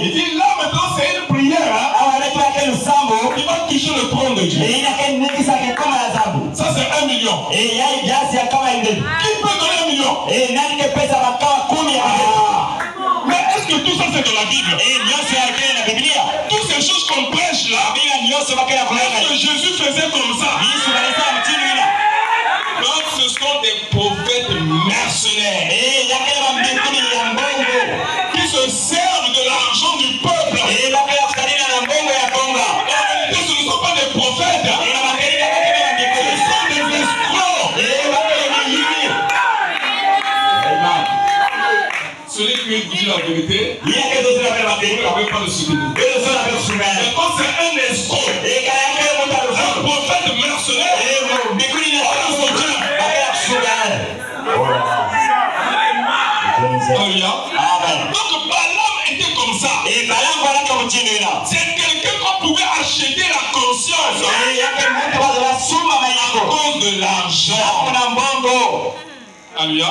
il dit là maintenant c'est une prière qui va toucher le trône de Dieu. Ça c'est 1 million. Qui peut donner 1 million? Mais est-ce que tout ça c'est dans la Bible? Toutes ces choses qu'on prêche là, est-ce que Jésus faisait comme ça? Donc ce sont des prophètes mercenaires qui se servent de l'argent du peuple. Ce ne sont pas des prophètes, ce sont des escrocs. Celui qui vous dit la vérité, vous n'avez pas de souvenir. Mais quand c'est un escroc, un prophète mercenaire, donc Balaam était comme ça. C'est quelqu'un qu'on pouvait acheter la conscience à cause de l'argent. Alléluia.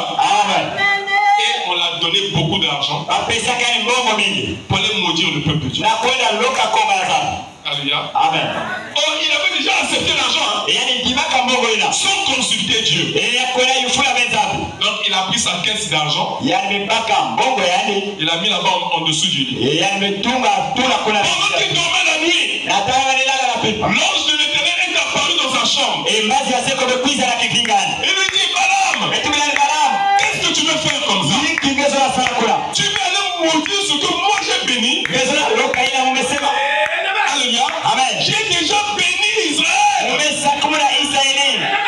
Et on l'a donné beaucoup d'argent pour aller maudire le peuple de Dieu. Alléluia. Amen. Oh, il avait déjà accepté l'argent sans consulter Dieu. Donc il a pris sa caisse d'argent. Il a mis là-bas en dessous du lit. Pendant qu'il dormait la nuit, l'ange de l'Éternel est apparu dans sa chambre. Il lui dit, Balaam, qu'est-ce que tu veux faire comme ça? Tu veux aller maudire ce que moi j'ai béni? Alléluia. J'ai déjà béni Israël.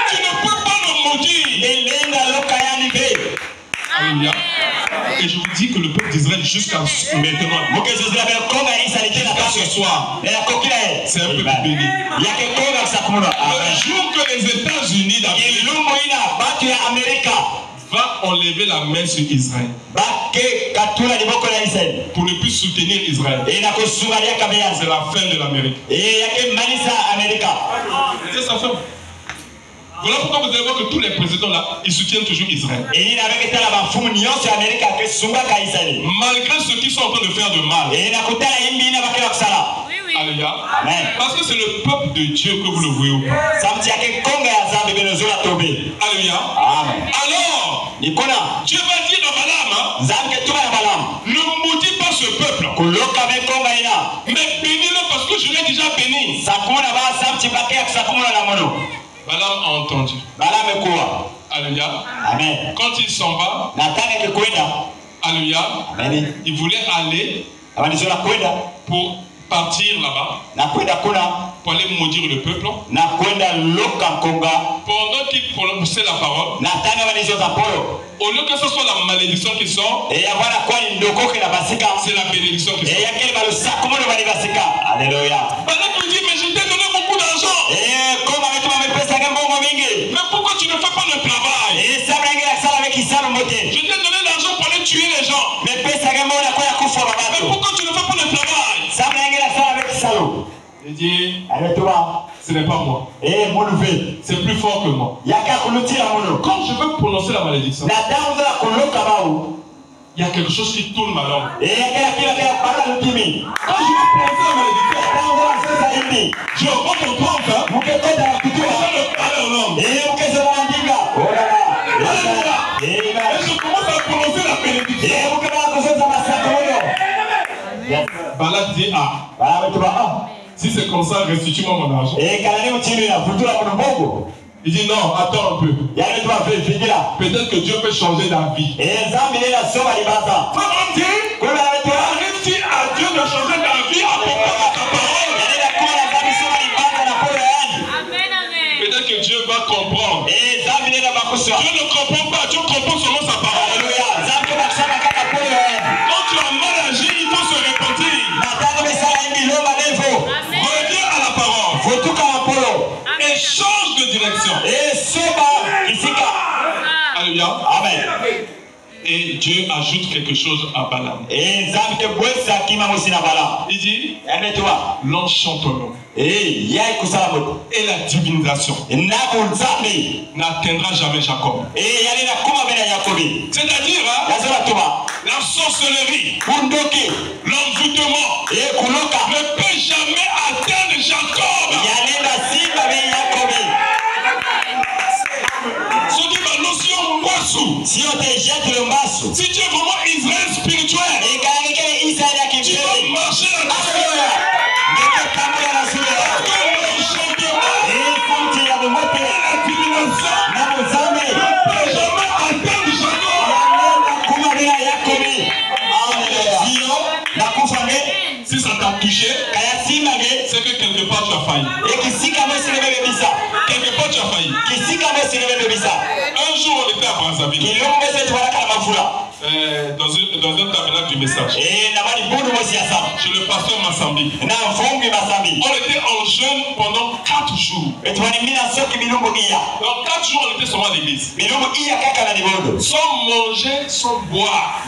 Tu ne peux pas le maudire. Alléluia. Et je vous dis que le peuple d'Israël jusqu'à maintenant, jusqu'à ce soir, c'est un peuple béni. Le jour que les États-Unis d'Amérique va enlever la main sur Israël pour ne plus soutenir Israël, c'est la fin de l'Amérique. C'est sa fin. Voilà pourquoi vous allez voir que tous les présidents là, ils soutiennent toujours Israël. Malgré ceux qui sont en train de faire de mal. Alléluia. Parce que c'est le peuple de Dieu que vous le voyez ou pas. Alléluia. Alors, Dieu va dire à Balaam, ne maudis pas ce peuple, mais bénis-le parce que je l'ai déjà béni. Balaam a entendu. Alléluia. Amen. Quand il s'en va, alléluia, il voulait aller pour partir là-bas, pour aller maudire le peuple. Pendant qu'il prononçait la parole, au lieu que ce soit la malédiction qui sort, c'est la bénédiction qui sort. Alléluia. Balaam lui dit, mais je t'ai donné beaucoup d'argent. Mais pourquoi tu ne fais pas le travail? Je t'ai donné l'argent pour aller tuer les gens. Mais pourquoi tu ne fais pas le travail? Il dit, ce n'est pas moi. C'est plus fort que moi. Quand je veux prononcer la malédiction, il y a quelque chose qui tourne ma langue. Et il y a quelqu'un qui a parlé de Kimi. Quand je vais penser à malédiction, je reprends ça. Vous pouvez être dans la culture. Je vais parler en langue. Et vous pouvez se rendre diga. Oh là là. Alléluia. Et Et je commence à prononcer la bénédiction. vous pouvez avoir besoin de ma sacrement. Balak dit ah. Voilà, mais tu vas. Si c'est comme ça, restitue-moi mon argent. Et quand on est au Chili, là, pour tout la bongo. Il dit non, attends un peu. Peut-être que Dieu peut changer d'avis. Comment dire? Arrive-t-il à Dieu de changer d'avis à propos de ta parole? Peut-être que Dieu va comprendre. Dieu ne comprend pas, Dieu comprend seulement sa parole. Quand tu as mal agi, il faut se repentir. Reviens à la parole. Et change de direction. Alléluia. Amen. Et Dieu ajoute quelque chose à Balaam. Il dit, l'enchantement et la divinisation n'atteindra jamais Jacob. C'est-à-dire, la sorcellerie, l'envoûtement ne peut jamais atteindre Jacob. Si tu es vraiment Israël spirituel, tu dois marcher là-dessus. Si ça t'a touché, c'est que quelque part tu as failli. Quelque part tu as failli. Un jour on était à Brazzaville. Dans un tabernacle du message. Chez le pasteur Massambi. On était en jeûne pendant 4 jours. Dans 4 jours, on était seulement à l'église. Sans manger, sans boire.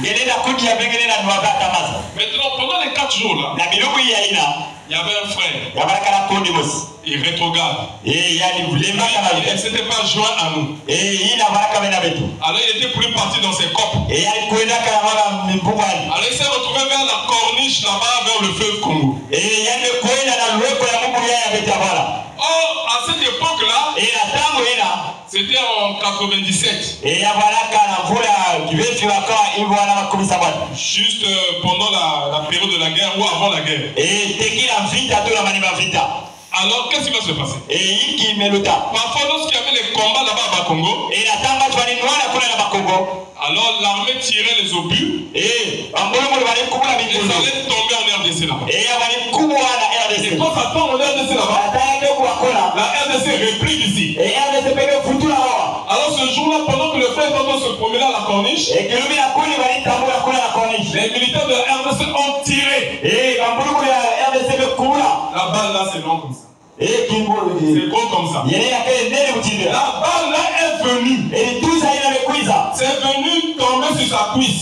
Maintenant, pendant les 4 jours là, il y avait un frère. Il rétrograde. Il ne s'était pas joint à nous. Alors il était plus parti dans ses copes. Alors il s'est retrouvé vers la corniche là-bas, vers le fleuve Congo. Or, à cette époque-là, c'était en 97. Juste pendant la période de la guerre ou avant la guerre. Alors, qu'est-ce qui va se passer? Parfois, lorsqu'il y avait les combats là-bas à Bakongo, alors l'armée tirait les obus et ça allait tomber en RDC là-bas. Et quand ça tombe en RDC là-bas, la RDC réplique ici. Alors ce jour-là, pendant que le frère est en train de se promener à la corniche, les militaires de la RDC ont tiré. La balle là, c'est long comme ça. C'est gros comme ça. La balle là est venue. C'est venu tomber sur sa cuisse.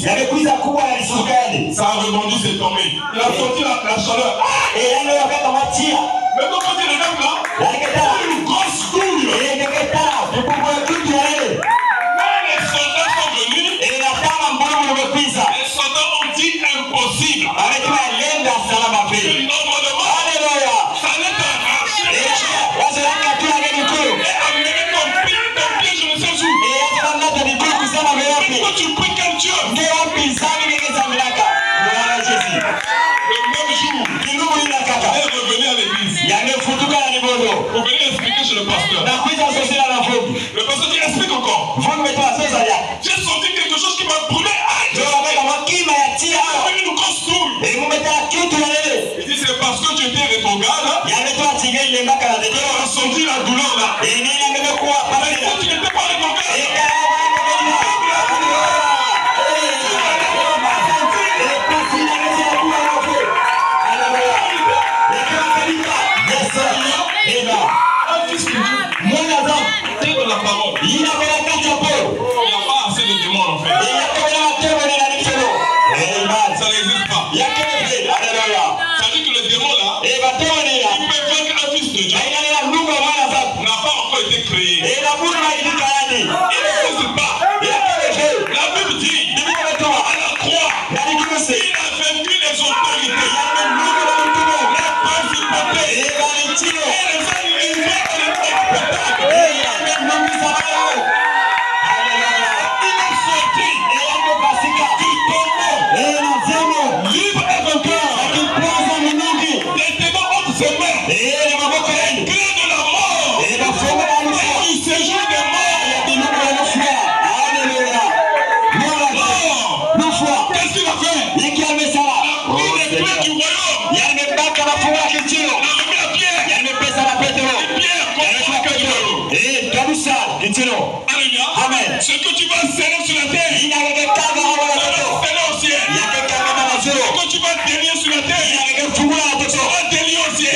Ça a rebondi, c'est tombé. Il a sorti la chaleur. Mais quand il regarde là, une grosse couille. Quand les soldats sont venus, les soldats ont dit impossible. Normalement, ça allait t'arracher. Et amener ton pied, je ne sais où. Pourquoi tu pries quel Dieu? Le même jour, il est revenu à l'église. Pour venir expliquer chez le pasteur. Le pasteur dit, explique encore. J'ai senti quelque chose qui m'a brûlé. Il dit, c'est parce que tu étais rétrograde. Tu as ressenti la douleur là. Mais quand tu n'étais pas rétrograde, de la parole. Il n'y a pas assez de démons en fait. Ça n'existe pas. Ça dit que le démon là, il peut vaincre un fils de Dieu. N'a pas encore été créé. Il n'existe pas. La Bible dit, à la croix, Alléluia. Amen. Ce que tu vas sceller sur la terre, Il y a quelqu'un ça va sceller au ciel. Il y a quelqu'un qui va Ce que tu vas délier sur la terre, ça va délier au ciel.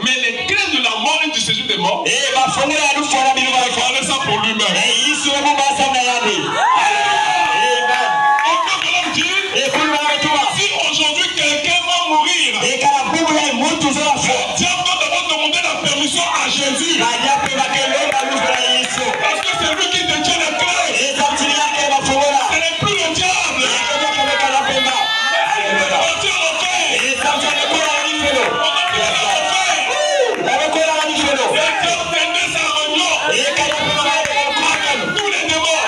Mais les clés de la mort et du séjour des morts, il va faire ça pour lui-même. Encore de l'homme dit, si aujourd'hui quelqu'un va mourir, le diable doit d'abord demander la permission à Jésus. Parce que c'est lui qui détient les clés. Ce n'est plus le diable. On va partir en enfer. On va partir en enfer. Le diable tenait sa réunion. Tous les démons.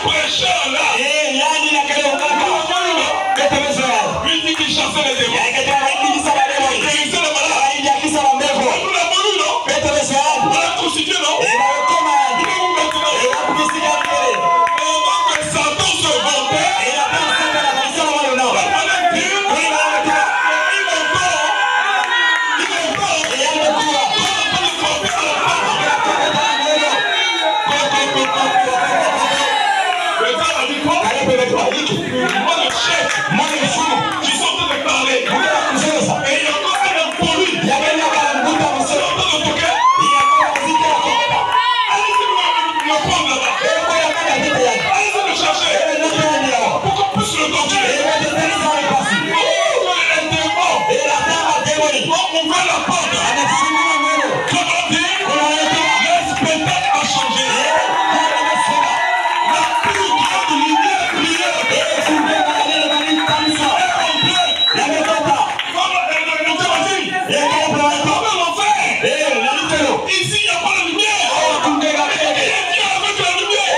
Prêcheur là. Lui dit qu'il chassait les démons. Guérissait les malades. Nous l'avons lu, non? On l'a crucifié, non? Pendant que Satan se vantait, moi le chef, qui sont en train de parler, et il y a encore un impoli, qui sont en train de toquer. Allez-y le prendre là-bas. Allez-y le chercher. Pour qu'on puisse le torturer. Les démons ont ouvert la porte. Comment dire? Le spectacle a changé. La plus grande lumière brillait. Ici, il n'y a pas de lumière. Il y a avec la lumière.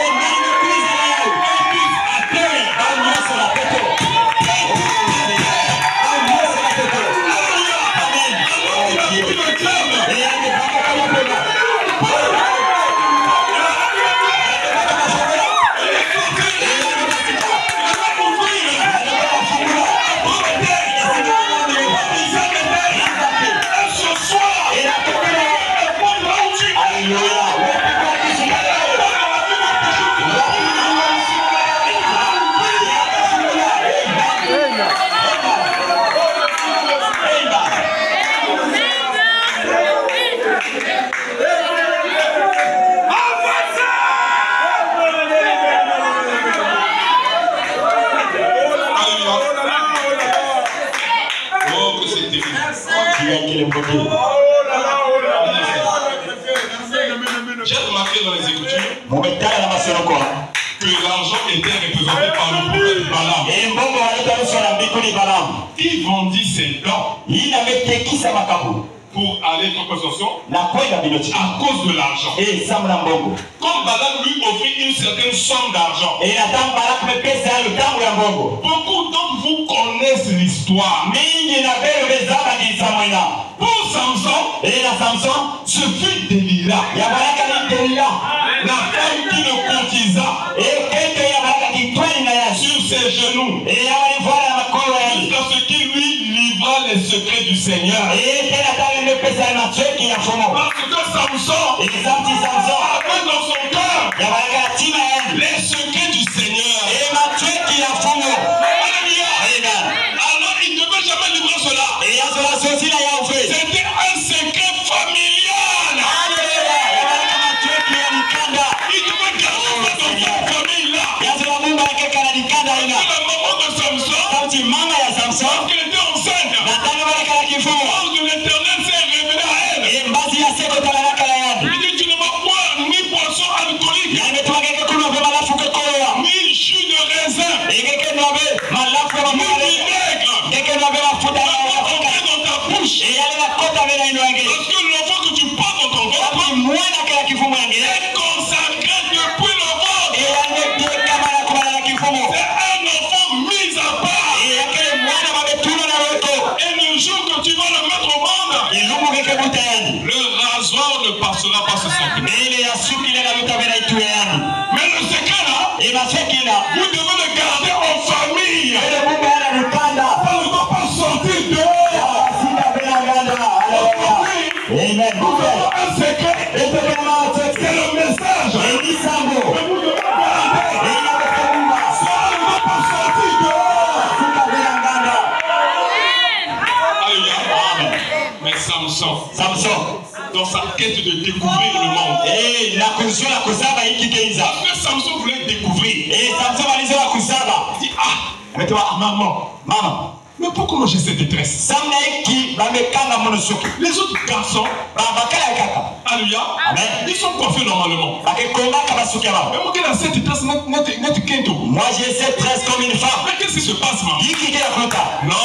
J'ai remarqué dans les Écritures que l'argent était représenté par le prophète Balaam. Il vendit ses dents pour aller en possession à cause de l'argent. Comme Balaam lui offrit une certaine somme d'argent, beaucoup d'entre vous connaissent l'histoire. Pour Samson, ce fut Delilah, la femme qui le courtisa sur ses genoux, jusqu'à ce qu'il lui livra les secrets du Seigneur. Parce que Samson avait dans son cœur les secrets du Seigneur. Alors il ne devait jamais livrer cela. C'était un secret familial. Il devait garder ça dans sa famille là. La maman de Samson, quand elle était enceinte, l'ange de l'Éternel s'est révélé à elle. Il dit, tu ne vas boire ni boisson alcoolique. Amen. Nous avons un secret. Et que vraiment, C'est le message. et dit Sambo. Que nous devons garder. Et il y a le Kabumba. Cela ne va pas sortir dehors. Alléluia. Amen. Mais Samson, Samson. dans sa quête de découvrir le monde. Et la condition la kusaba hiki kenza. Parce que Samson voulait découvrir. Et Samson alizo la kusaba. Il dit, ah, Mais toi, maman, mama. mais pourquoi j'ai cette détresse? Samna hiki bamekanga monosuki. Les autres garçons, Bakala kaka. alléluia, Amen. ils sont coiffés normalement. Bakekonga kabasuki aba. Mais moi, qui a cette détresse, net kento. Moi j'ai cette tresse comme une femme. Mais qu'est-ce qui se passe, maman? Hiki kila kuta. Non,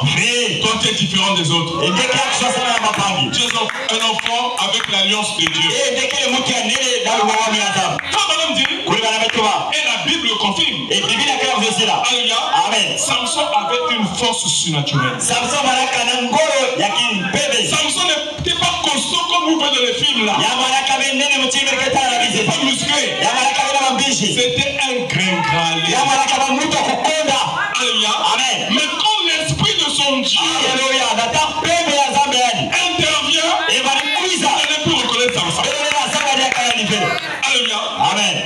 Oui. toi tu es différent des autres. Et dès qu'il y a quelque chose à la mapangi. Tu es un enfant avec l'alliance de Dieu. Et dès qu'il y a mutu ya nene dans le moment où il y a ça. Quand madame dit, Kuli bana betuma. et la Bible le confirme. Et Bible a kaya mzesi là. Alléluia. Amen. Samson avait une force surnaturelle. Samson baraka na ngoro ya kimpebe. Samson n'était pas costaud comme vous voyez dans les films là. Ya baraka benene mutime keta la Il bize. n'était pas musclé. Ya baraka bena mambishi. C'était un gringalé. Ya baraka bamuto kukonda. Alléluia. Amen. Mais quand l'esprit de son Dieu Alléluia. Data pembe ya zambe yani. intervient, Et bali kuiza. elle ne peut reconnaître Samson. Bele na saba ya kaya ni vile. Alléluia. Amen.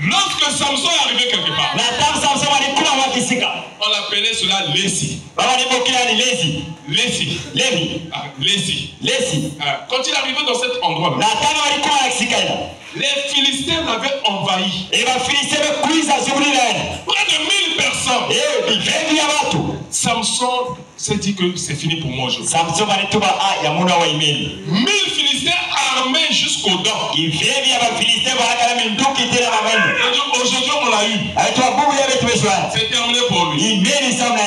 Lorsque Samson est arrivé quelque part, Na tam Samson bali kuna wakisika. on appelait cela Lessi. Baba ni bokila ni lezi. Lessi. Levi. Ah, Lessi. Lezi. Ah, quand il est arrivé dans cet endroit-là, Na tano bali kuna wakisika ina. les Philistins l'avaient envahi. Et bafiliste bekuiza zubuli na ina. Près de 1000 personnes. Eh, bivendi ya watu. Samson s'est dit que c'est fini pour moi aujourd'hui. Samson balituma a ya muna wa imeli. 1000 Philistins armés jusqu'aux dents. Bivendi ya bafiliste barakala minduki tena mameni. Aujourd'hui, on l'a eu. Aitwa bubu ya betu beswa. C'est terminé pour lui. Imeli samna.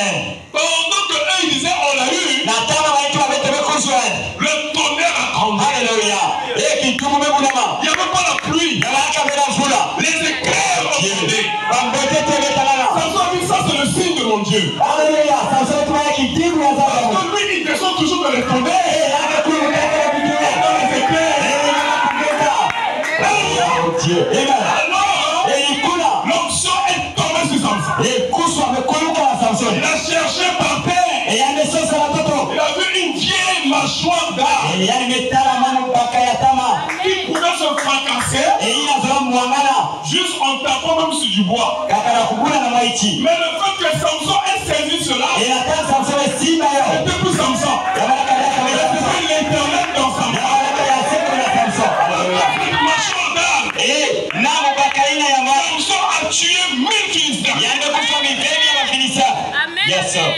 Pendant que eux, ils disaient on l'a eu, Na tama baitwa betu bekuswa. le tonnerre a grandi. Alléluia. Eh, kitumu mebunama. Il n'y avait pas la pluie. Ya baraka bena fula. Les éclairs ont tombé. Bambote tebe talala. Samson a dit ça, c'est le signe de mon Dieu. Alléluia. Samson tuma ya kitimu ya Parce zaba. que lui, il descend toujours dans les tonnerres. Eh, yaka kulu kaka bitu. Dans les éclairs. Dieu. Amen. Alors, Et ikuna. l'onction est tombée sur Samson. Et kuswa mekuluka na Samson. Il a cherché par terre. Et ya nesosa watoto. Il a vu une vieille mâchoire d'arbre Et ya metala mamu mpaka ya tama. qui pouvait se fracasser Et ina zola mwangana. juste en tapant même sur du bois. Kaka na kubula na maichi. Mais le fait que Samson ait saisi cela, Et la tante Samson est simba yo. c'était pour Samson. Ya baraka ya kabela Samson. C'était l'éternel dans sa Ya main. baraka ya seko na Samson. Alléluia. Cette mâchoire d'arbre, Eh, na mupaka ina ya mwa. Samson a tué 1000 Philistins. Ya ndo kufa miveni ya mafilisa. Yes sir.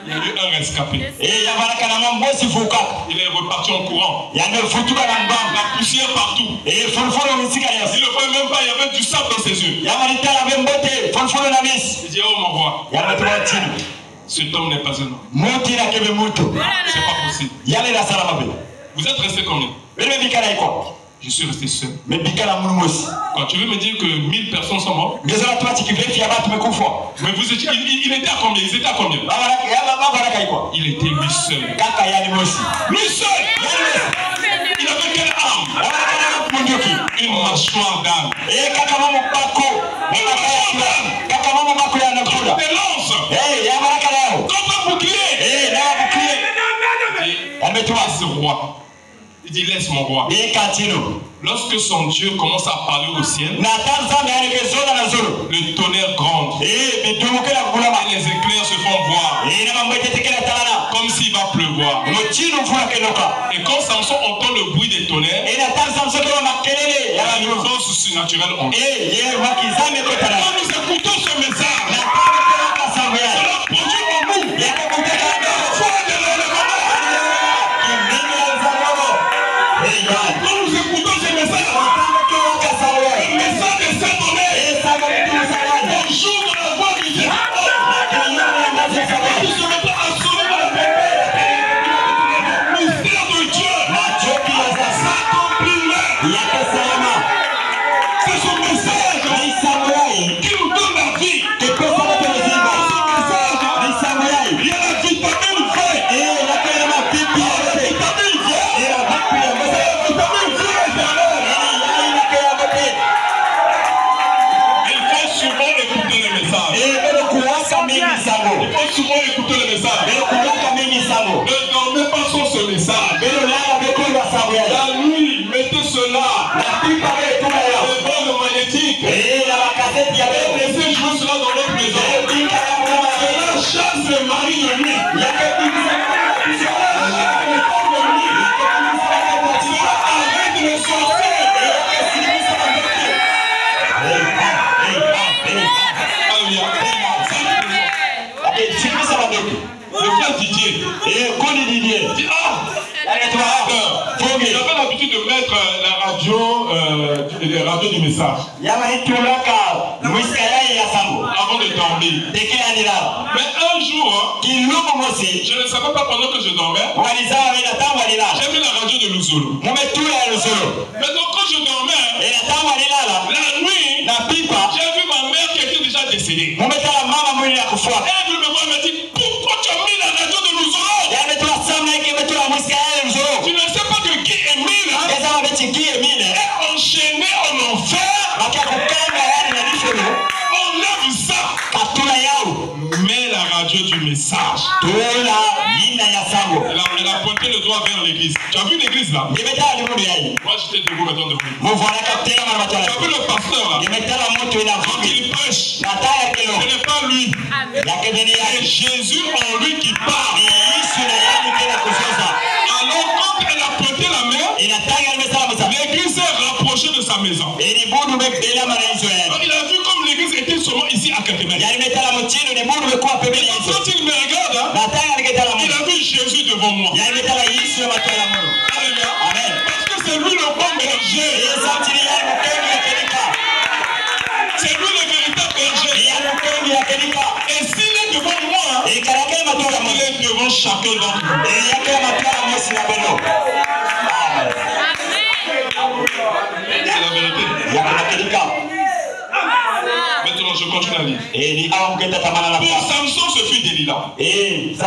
Il y a eu un rescapé. Eh, ya baraka na mambosi fuka. Il est reparti en courant. Ya ndo futuka na mbamba. La poussière partout. Eh, fulfulu misika Il yes. ne le voyait même pas, il y avait du sable dans ses yeux. Ya maritala bembote. Fulfulu na mis. Il dit, oh mon roi, Ya matuma chini. cet homme n'est pas un homme. Muti na kebe mutu. C'est pas possible. Ya le na salama be. Vous êtes resté combien? Bele bikala iko. Je suis resté seul. Me bikala munumosi. Quand tu veux me dire que 1000 personnes sont mortes, Ngezala tuwa chikivefi ya batu mekufa. mais vous étiez, il était à combien? Ils étaient à combien? Babaraka ya baba baraka iko. Il était lui seul. Kaka ya ni mosi. Lui seul! Il avait quelle arme? Babaraka na munduki. Une mâchoire d'âne. Eh, kaka mamu bako. Kaka mamu bako ya nakula. Des lances! Eh, ya baraka leo. Comme un bouclier! Eh, na buklie. Il dit, Ametuma. laisse roi. Il dit, laisse mon roi. Eh, katino. Lorsque son Dieu commence à parler au ciel, Na tanza me yani kezona na zulu. le tonnerre gronde. Eh, bitumukela kulama. Et les éclairs se font voir. Eh, na mamwete tekela talana. Comme s'il va pleuvoir. Mochino mfuna kenoka. Et quand Samson entend le bruit des tonnerres, Eh, na tanza msoto wa makelele ya une bantu. force surnaturelle en lui. Eh, ye wakizame kotala. Quand nous écoutons ce message, Na tanza kwa sababu ya. cela produit en nous Ya kuteka la foi de l'élèvement. Quand nous écoutons ce message, le message de cet tonnerre, on joue dans la voix du Seigneur. Nous se mettons à sauver dans la paix. Le mystère de Dieu s'accomplirait. C'est son message qui nous donne la vie. Didier. Kuni Didier. Il dit, il avait l'habitude de mettre la radio, les radios du message. Avant de dormir. Mais un jour, je ne savais pas pendant que je dormais. J'ai mis la radio de Luzolo. Mais donc quand je dormais, la nuit, j'ai vu ma mère qui était déjà décédée. Elle me voit et me dit, pourquoi tu as mis la radio de Luzolo? Tu ne sais pas que qui Emile est enchaîné en enfer. On lève ça. Mais la radio du message. Elle a pointé le doigt vers l'église. Tu as vu l'église là? Moi j'étais debout maintenant devant lui. Tu as vu le pasteur là? Quand il prêche, ce n'est pas lui. C'est Jésus en lui qui parle. Alors quand elle a pointé la main, l'église s'est rapprochée de sa maison. Il a vu comme l'église était seulement ici à quelques mètres. Quand il me regarde, il a vu Jésus devant moi. Alléluia. Parce que c'est lui le bon berger. C'est lui le véritable berger. Et s'il est devant moi, il est devant chacun d'entre nous. C'est la vérité. Maintenant, je continue à lire. Pour Samson, ce fut Delilah. La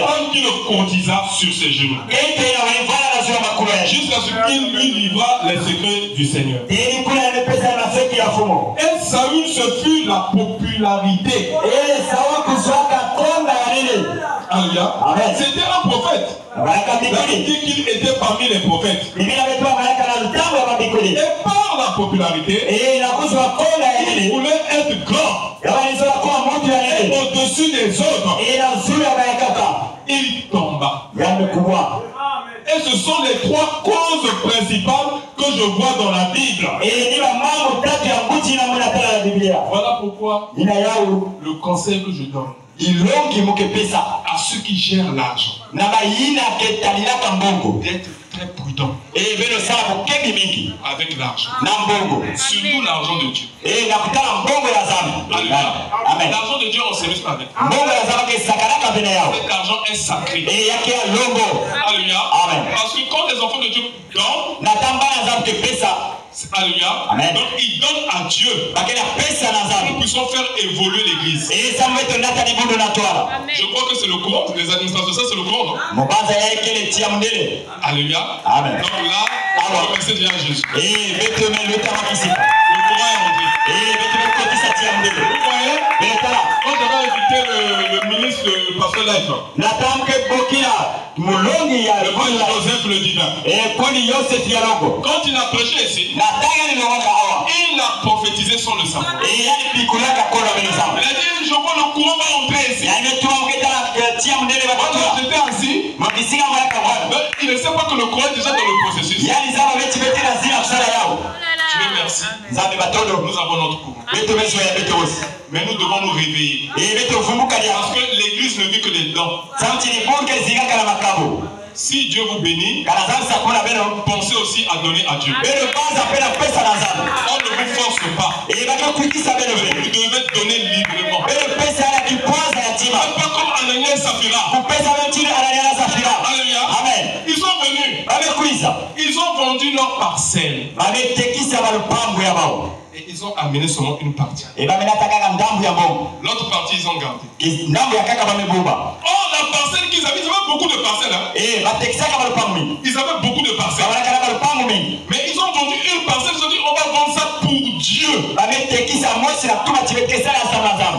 femme qui le courtisa sur ses genoux. Jusqu'à ce qu'il lui livra les secrets du Seigneur. Et Saül, ce fut la popularité. Alléluia. C'était un prophète. Il dit qu'il était parmi les prophètes. Et par la popularité, il voulait être grand. Au-dessus des autres. Il tomba. Et ce sont les trois causes principales que je vois dans la Bible. Voilà pourquoi le conseil que je donne à ceux qui gèrent l'argent, d'être très prudent avec l'argent, surtout l'argent de Dieu. L'argent de Dieu, on ne s'amuse pas avec. Cet argent est sacré. Alléluia. Parce que quand les enfants de Dieu donnent, alléluia, donc ils donnent à Dieu pour que nous puissions faire évoluer l'église. Je crois que c'est le compte, les administrateurs, ça c'est le compte. Alléluia. Donc là, on va remercier déjà Jésus. Le courant est rentré. Vous voyez, quand j'avais invité le ministre, le pasteur Life, le pasteur Joseph le divin, quand il a prêché ici, il a prophétisé sans le savoir. Il a dit, je vois le courant va entrer ici. Quand j'étais assis, il ne sait pas que le courant est déjà dans le processus. Dieu merci. Nous avons notre courant. Mais nous devons nous réveiller. Parce que l'église ne vit que des dons. Si Dieu vous bénit, pensez aussi à donner à Dieu. On ne vous force pas. Vous devez donner librement. Pas comme Ananias et Saphira. Alléluia. Ils sont venus. Ils ont vendu leur parcelle. Et ils ont amené seulement une partie. L'autre partie, ils ont gardé. Oh, la parcelle qu'ils avaient, ils avaient beaucoup de parcelles. Hein? Ils avaient beaucoup de parcelles. Mais ils ont vendu une parcelle, ils ont dit, on va vendre ça pour Dieu.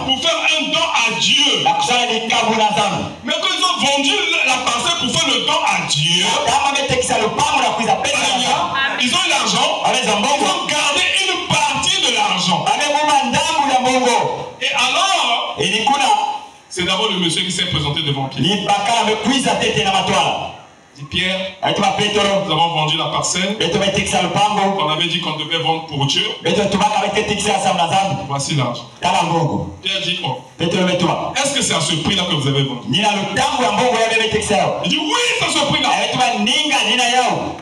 Pour faire un don à Dieu. Mais quand ils ont vendu la parcelle pour faire le don à Dieu, ils ont eu l'argent, ils ont gardé une partie de l'argent. Et alors, c'est d'abord le monsieur qui s'est présenté devant qui. Dit Pierre, aitwa Petro nous avons vendu la parcelle. betumetikisa lupango On avait dit qu'on devait vendre pour Dieu. betutubaka betetikisa sa mnazambi Voici l'argent. tala mbongo Pierre dit, oh, Petro betwa est-ce que c'est à ce prix-là que vous avez vendu? nina lutango ya mbongo yabe betikisa yao Il dit, oui, c'est à ce prix-là. aitwa ninga nina yao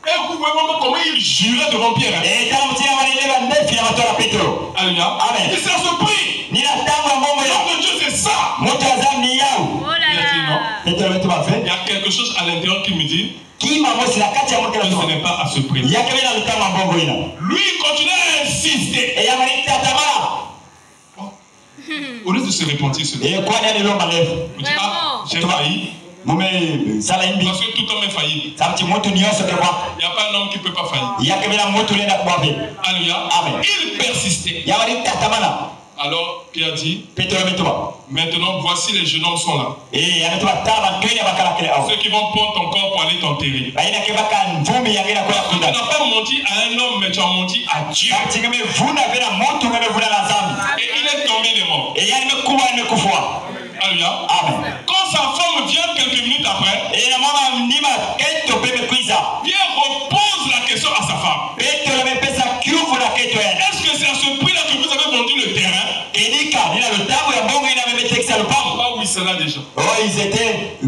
Et vous voyez vraiment comment il jurait devant Pierre. Hein? tala mutina malileba ndefi ya matola Petro Alléluia. Amen. Et c'est à ce prix. nina tango ya mbongo yao L'homme de Dieu, c'est ça. moto azambi ni yao Il a dit non. Petro betwa Il fe y a quelque chose à l'intérieur qui me dit kima mosi na kati ya moto que ya ce n'est pas à ce prix. yake bena lutango ya mbongo ina Lui, il continue à insister. eyamalita tamala Au lieu de se repentir sur lui. kwani alilomba lefu Il dit, ah, j'ai failli. mume sala imbi Parce que tout homme est faillible. samti mutu nyonso ke kwa Il n'y a pas un homme qui ne peut pas faillir. yake bena mutu lenda kubwape Alléluia. Amen. Il persistait. yamalita tamala Alors, Pierre dit, Petro betwa maintenant, voici les jeunes hommes sont là. yametwa tala bantwenya bakala kele awo Ceux qui vont prendre ton corps pour aller t'enterrer. baina ke baka mvumi yangena kwa Tu kunda n'as pas menti à un homme, mais tu as menti à Dieu. tingeme vuna bena mutu ngeme vuna na zambi Et il est tombé des morts. yani mekuwa nimekufua Alléluia. Amen. Quand sa femme vient quelques minutes après, na mama ndima keto pepe kwiza Pierre repose la question à sa femme. Petro amepesa kyuvu na keto yana Est-ce que c'est à ce prix-là que vous avez vendu le terrain? edika nina lutango ya mbongo ina memetekisa lupango Ah oui, c'est là déjà. oh ils étaient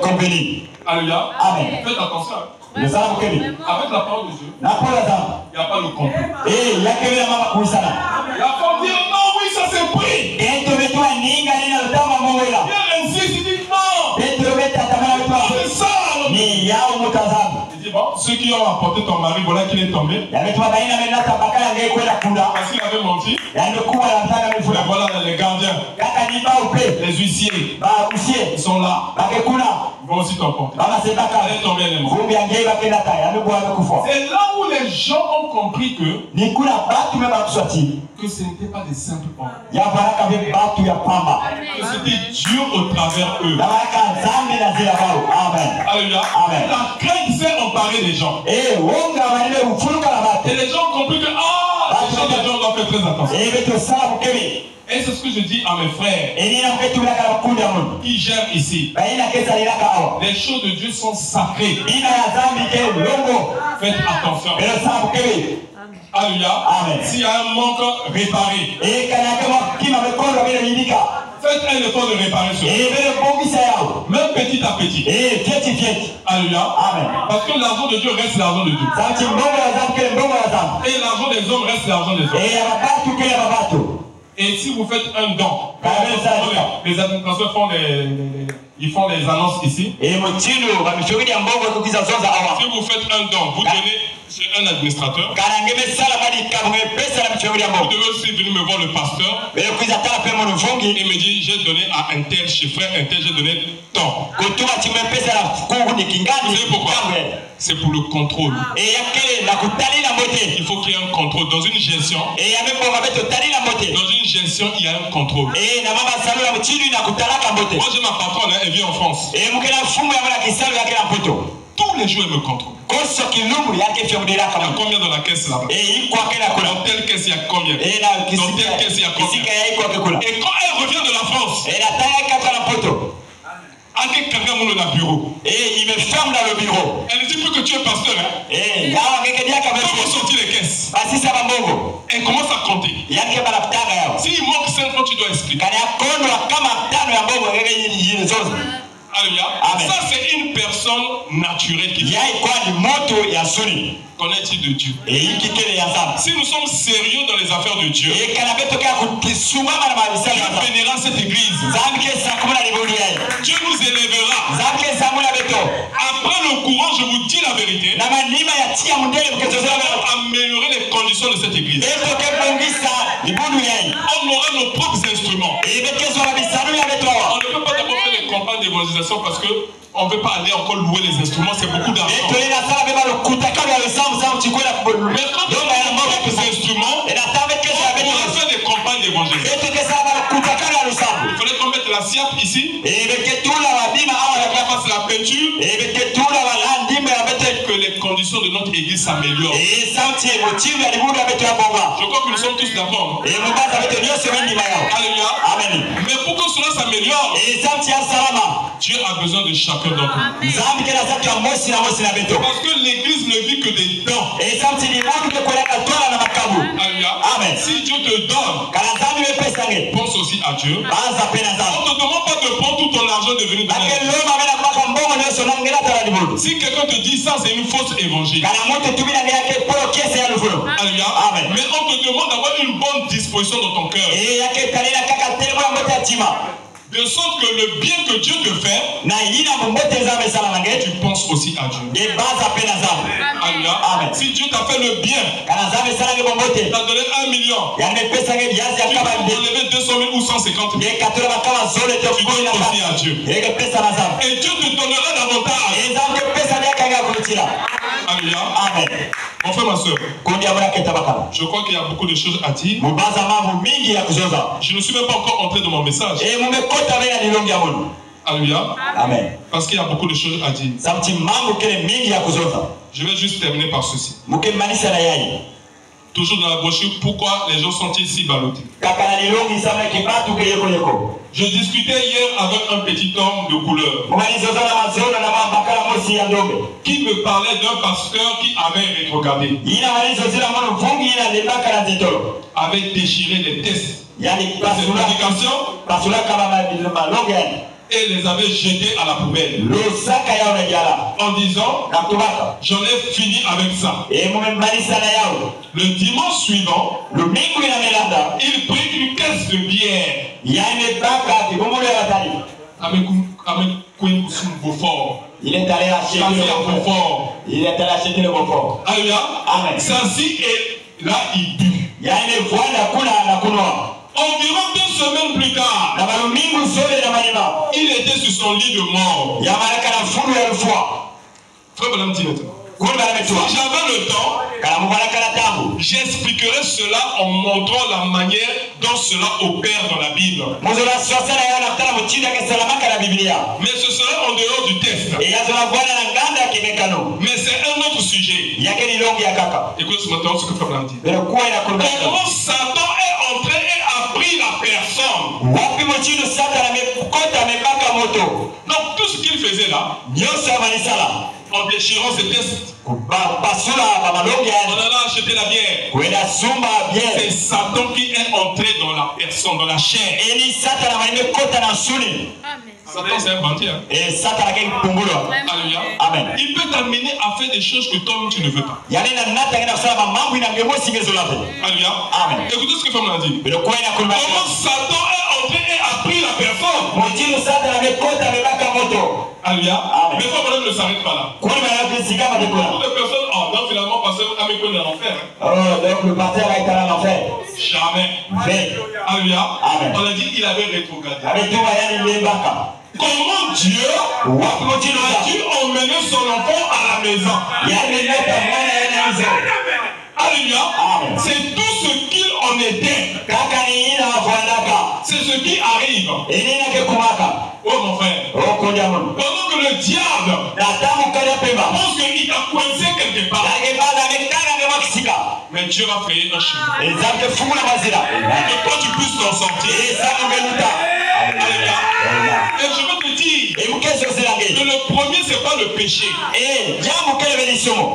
compagnie Alléluia. Amen. Faites attention. le zala mukemi Avec la parole de Dieu, na pola zambi il n'y a pas le complot. yake bena mama kuisana La femme dit non, oui, ça c'est pris. keto betwa ninga nina lutango ya mbongo ina Pierre insiste, il dit non. Petro beta tamala betwa C'est ça. ni yao mutazambi Il dit bon, ceux qui ont apporté ton mari, voilà qu'il est tombé. yametwa baina menata bakala ngeke kwenda kunda Parce qu'il avait menti. yamekuwa na mtanga Et mifuna voilà les gardiens, kaka ni baupe les huissiers, bahusie ils sont là. bakekuna Ils vont aussi t'emporter. bamasebaka Elle est tombée, elle est morte. vumbi yangei bakenda ta yamekuwa amekufa C'est là où les gens ont compris ni kuna batu me bakuswati que ce n'était pas des simples hommes. ya baraka be batu ya pamba Que c'était Dieu au travers eux. na baraka nzambe na zila bao amen Alléluia. Amen. La crainte s'est emparée des gens. wonga balile ufuluka la Et batu les gens ont compris que les gens doivent faire très attention. beto sala mukemi Et c'est ce que je dis à mes frères nina muketulaka bakunda mun qui gèrent ici. baina kesa lilaka awa Les choses de Dieu sont sacrées. ina ya zambi ke longo Faites attention. belo sala mukemi Alléluia. Amen. S'il y a un manque, réparez. kanake makima bekondo bile bindika Faites un effort de réparer cela. bele bongisa yao Même petit à petit. fieti Alléluia. amen Parce que l'argent de Dieu reste l'argent de Dieu. samti mbongo ya zambi kele mbongo ya zambi Et l'argent des hommes reste l'argent des hommes. ya babatu kele babatu Et si vous faites un don, les administrateurs font ils font les annonces ici. mutino bamishogidi ya mbongo ekukiza zonza awa Si vous faites un don, vous donnez chez un administrateur. kanangeme sala madi kabwe pesa na mishogidi ya Vous mbongo devez aussi venir me voir le pasteur bekukiza tala pe mono vungi et me dire j'ai donné à un tel, chez frère un tel, j'ai donné tant. kutuma chimwe pesa na kungu ni kingani Vous savez pourquoi? C'est pour le contrôle. yakele na kutalila mote Il faut qu'il y ait un contrôle. Dans une gestion, yamebonga beto talila mote dans une gestion, il y a un contrôle. na mama salo ya mchini na kutalaka mote Moi j'ai ma patronne, hein, elle vit en France. mukena fumu ya mwana kisalo yake na poto Tous les jours elle me contrôle. koso kilumu yake fyomdelaka Il y a combien dans la caisse là-bas? iko akena kula Dans telle caisse il y a combien? na Dans telle caisse il y a combien? kisika ya iko akekula Et quand elle revient de la France, na taya kata na poto avec quelqu'un dans le bureau, il me ferme dans le bureau elle ne dit plus que tu es pasteur. Hein? yawa ngeke diaka Comment beto sortir les caisses? basi saba mbongo Elle commence à compter. yake banafutanga yao S'il manque 5 francs, tu dois expliquer. kana yakondo kama tano ya mbongo ngeke yini zote Alléluia. Amen. Ça c'est une personne naturelle qui fait. yai kwani moto ya suni Connaît-il de Dieu? hiki kile ya zambi Si nous sommes sérieux dans les affaires de Dieu, kana beto kya kutisungama na mabisani Dieu ya zambi bénira cette église. zambi kesa kumula libuli yai Dieu nous élèvera. zambi kesa mula beto Après le courant, je vous dis la vérité, na manima ya tia mundele nous mketozela allons améliorer les conditions de cette église. beto ke bongisa libulu yai On aura nos propres instruments. bekezo na bisanu ya beto On ne peut pas d'abord faire des campagnes d'évangélisation parce qu'on ne veut pas aller encore louer les instruments, c'est beaucoup d'argent. beto ina sala beba lokuta kama ya zamu zamu chikwela Mais quand on a nos propres instruments, ina tabe kesa ya on beto va faire des campagnes d'évangélisation. beto kesa ba lokuta kama ya lusabu Il fallait qu'on mette la SIAP ici, beketula wabima awa qu'on fasse la peinture, beketula walandi me ya beto que les conditions conditions de notre église s'améliorent. Je crois que nous sommes tous d'accord. Alléluia. Amen. Mais pour que cela s'améliore, Dieu a besoin de chacun d'entre nous. Parce que l'église ne vit que des dons. Alléluia. Amen. Si Dieu te donne, pense aussi à Dieu. On ne te demande pas de prendre tout ton argent de venir donner. Si quelqu'un te dit ça, c'est une fausse évangile. Alléluia. Amen. Mais on te demande d'avoir une bonne disposition dans ton cœur. De sorte que le bien que Dieu te fait, tu penses aussi à Dieu. Alléluia. Si Dieu t'a fait le bien, t'a donné 1 million, tu peux enlever 200 000 ou 150 000, tu penses aussi à Dieu. Et Dieu te donnera davantage. Alléluia. Amen. Mon frère, ma soeur, je crois qu'il y a beaucoup de choses à dire. Je ne suis même pas encore entré dans mon message. Alléluia. Amen. Parce qu'il y a beaucoup de choses à dire. Je vais juste terminer par ceci. Toujours dans la brochure, pourquoi les gens sont-ils si ballottés? Je discutais hier avec un petit homme de couleur qui me parlait d'un pasteur qui avait rétrogradé, avait déchiré les tests de cette prédication et les avait jetés à la poubelle en disant j'en ai fini avec ça. Le dimanche suivant, il prit une caisse de bière il est allé acheter le Beaufort. Alléluia. S'assit et là il but. Environ 2 semaines plus tard, il était sur son lit de mort. Frère Madame Tinette, si j'avais le temps, j'expliquerai cela en montrant la manière dont cela opère dans la Bible. Mais ce sera en dehors du texte. Mais c'est un autre sujet. Écoute ce matin ce que Frère Madame dit. Comment Satan est entré et a pris la personne. Donc tout ce qu'il faisait là, en déchirant ses tests, on allait acheter la bière. C'est Satan qui est entré dans la personne, dans la chair. Satan c'est un bandit. Alléluia. Il peut t'amener à faire des choses que toi tu ne veux pas. Alléluia. Écoutez ce que Femme a dit. Comment Satan est entré et a pris la personne. Alléluia. Mais Femme ne s'arrête pas là. Beaucoup de personnes, non, finalement, pasteur Amiko est en enfer. Donc le pasteur a été en enfer. Jamais. Alléluia. On a dit qu'il avait rétrogradé. Comment Dieu a dû emmener son enfant à la maison. Alléluia. C'est tout ce qu'il en était. C'est ce qui arrive. Oh mon frère. Pendant que le diable pense qu'il t'a coincé quelque part. Mais Dieu va créer un chemin. Que toi tu puisses t'en sortir. Alléluia. Et je veux te dire que le premier c'est pas le péché.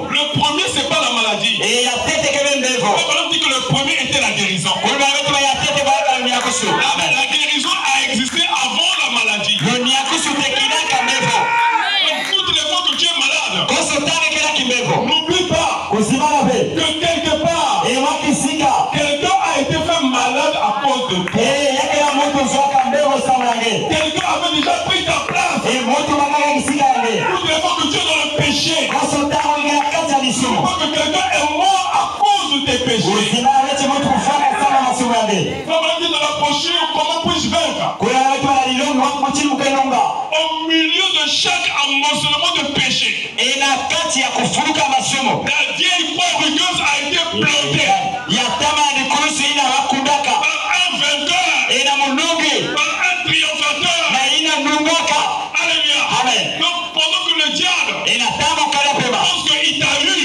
Le premier c'est pas la maladie. La Bible dit que le premier était la guérison. La guérison a existé avant la maladie. Donc toutes les fois que tu es malade, n'oublie pas que quelque part quelqu'un a été fait malade à cause de toi. Quelqu'un avait déjà pris ta place. Toutes les fois que tu es dans le péché, tu vois que quelqu'un est mort à cause de tes péchés. Comme on dit dans la brochure, comment puis-je vaincre? Au milieu de chaque amoncellement de péché, la vieille croix rugueuse a été plantée par un vainqueur, par un triomphateur. Alléluia. Donc pendant que le diable pense qu'il t'a eu,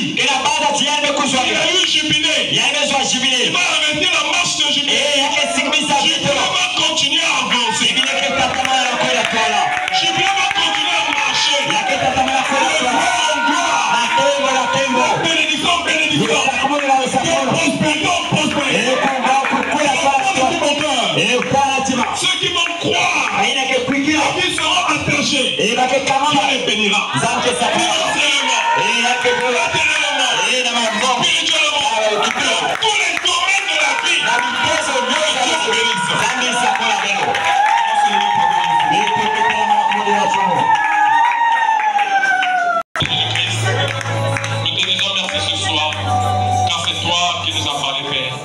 tous les domaines de la vie. Nous te disons merci ce soir, car c'est toi qui nous as parlé, Père.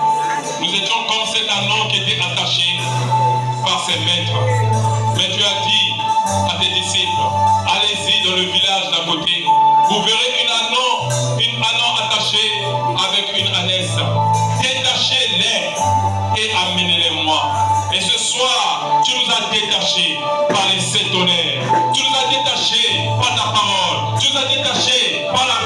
Nous étions comme cet anneau qui était attaché par ses maîtres. Mais tu as dit à tes disciples, allez-y dans le village d'à côté, vous verrez une anneau attaché avec une ânesse. Détachez-les et amenez-les-moi. Et ce soir, tu nous as détachés par les sept tonnerres. Tu nous as détachés par ta parole. Tu nous as détachés par la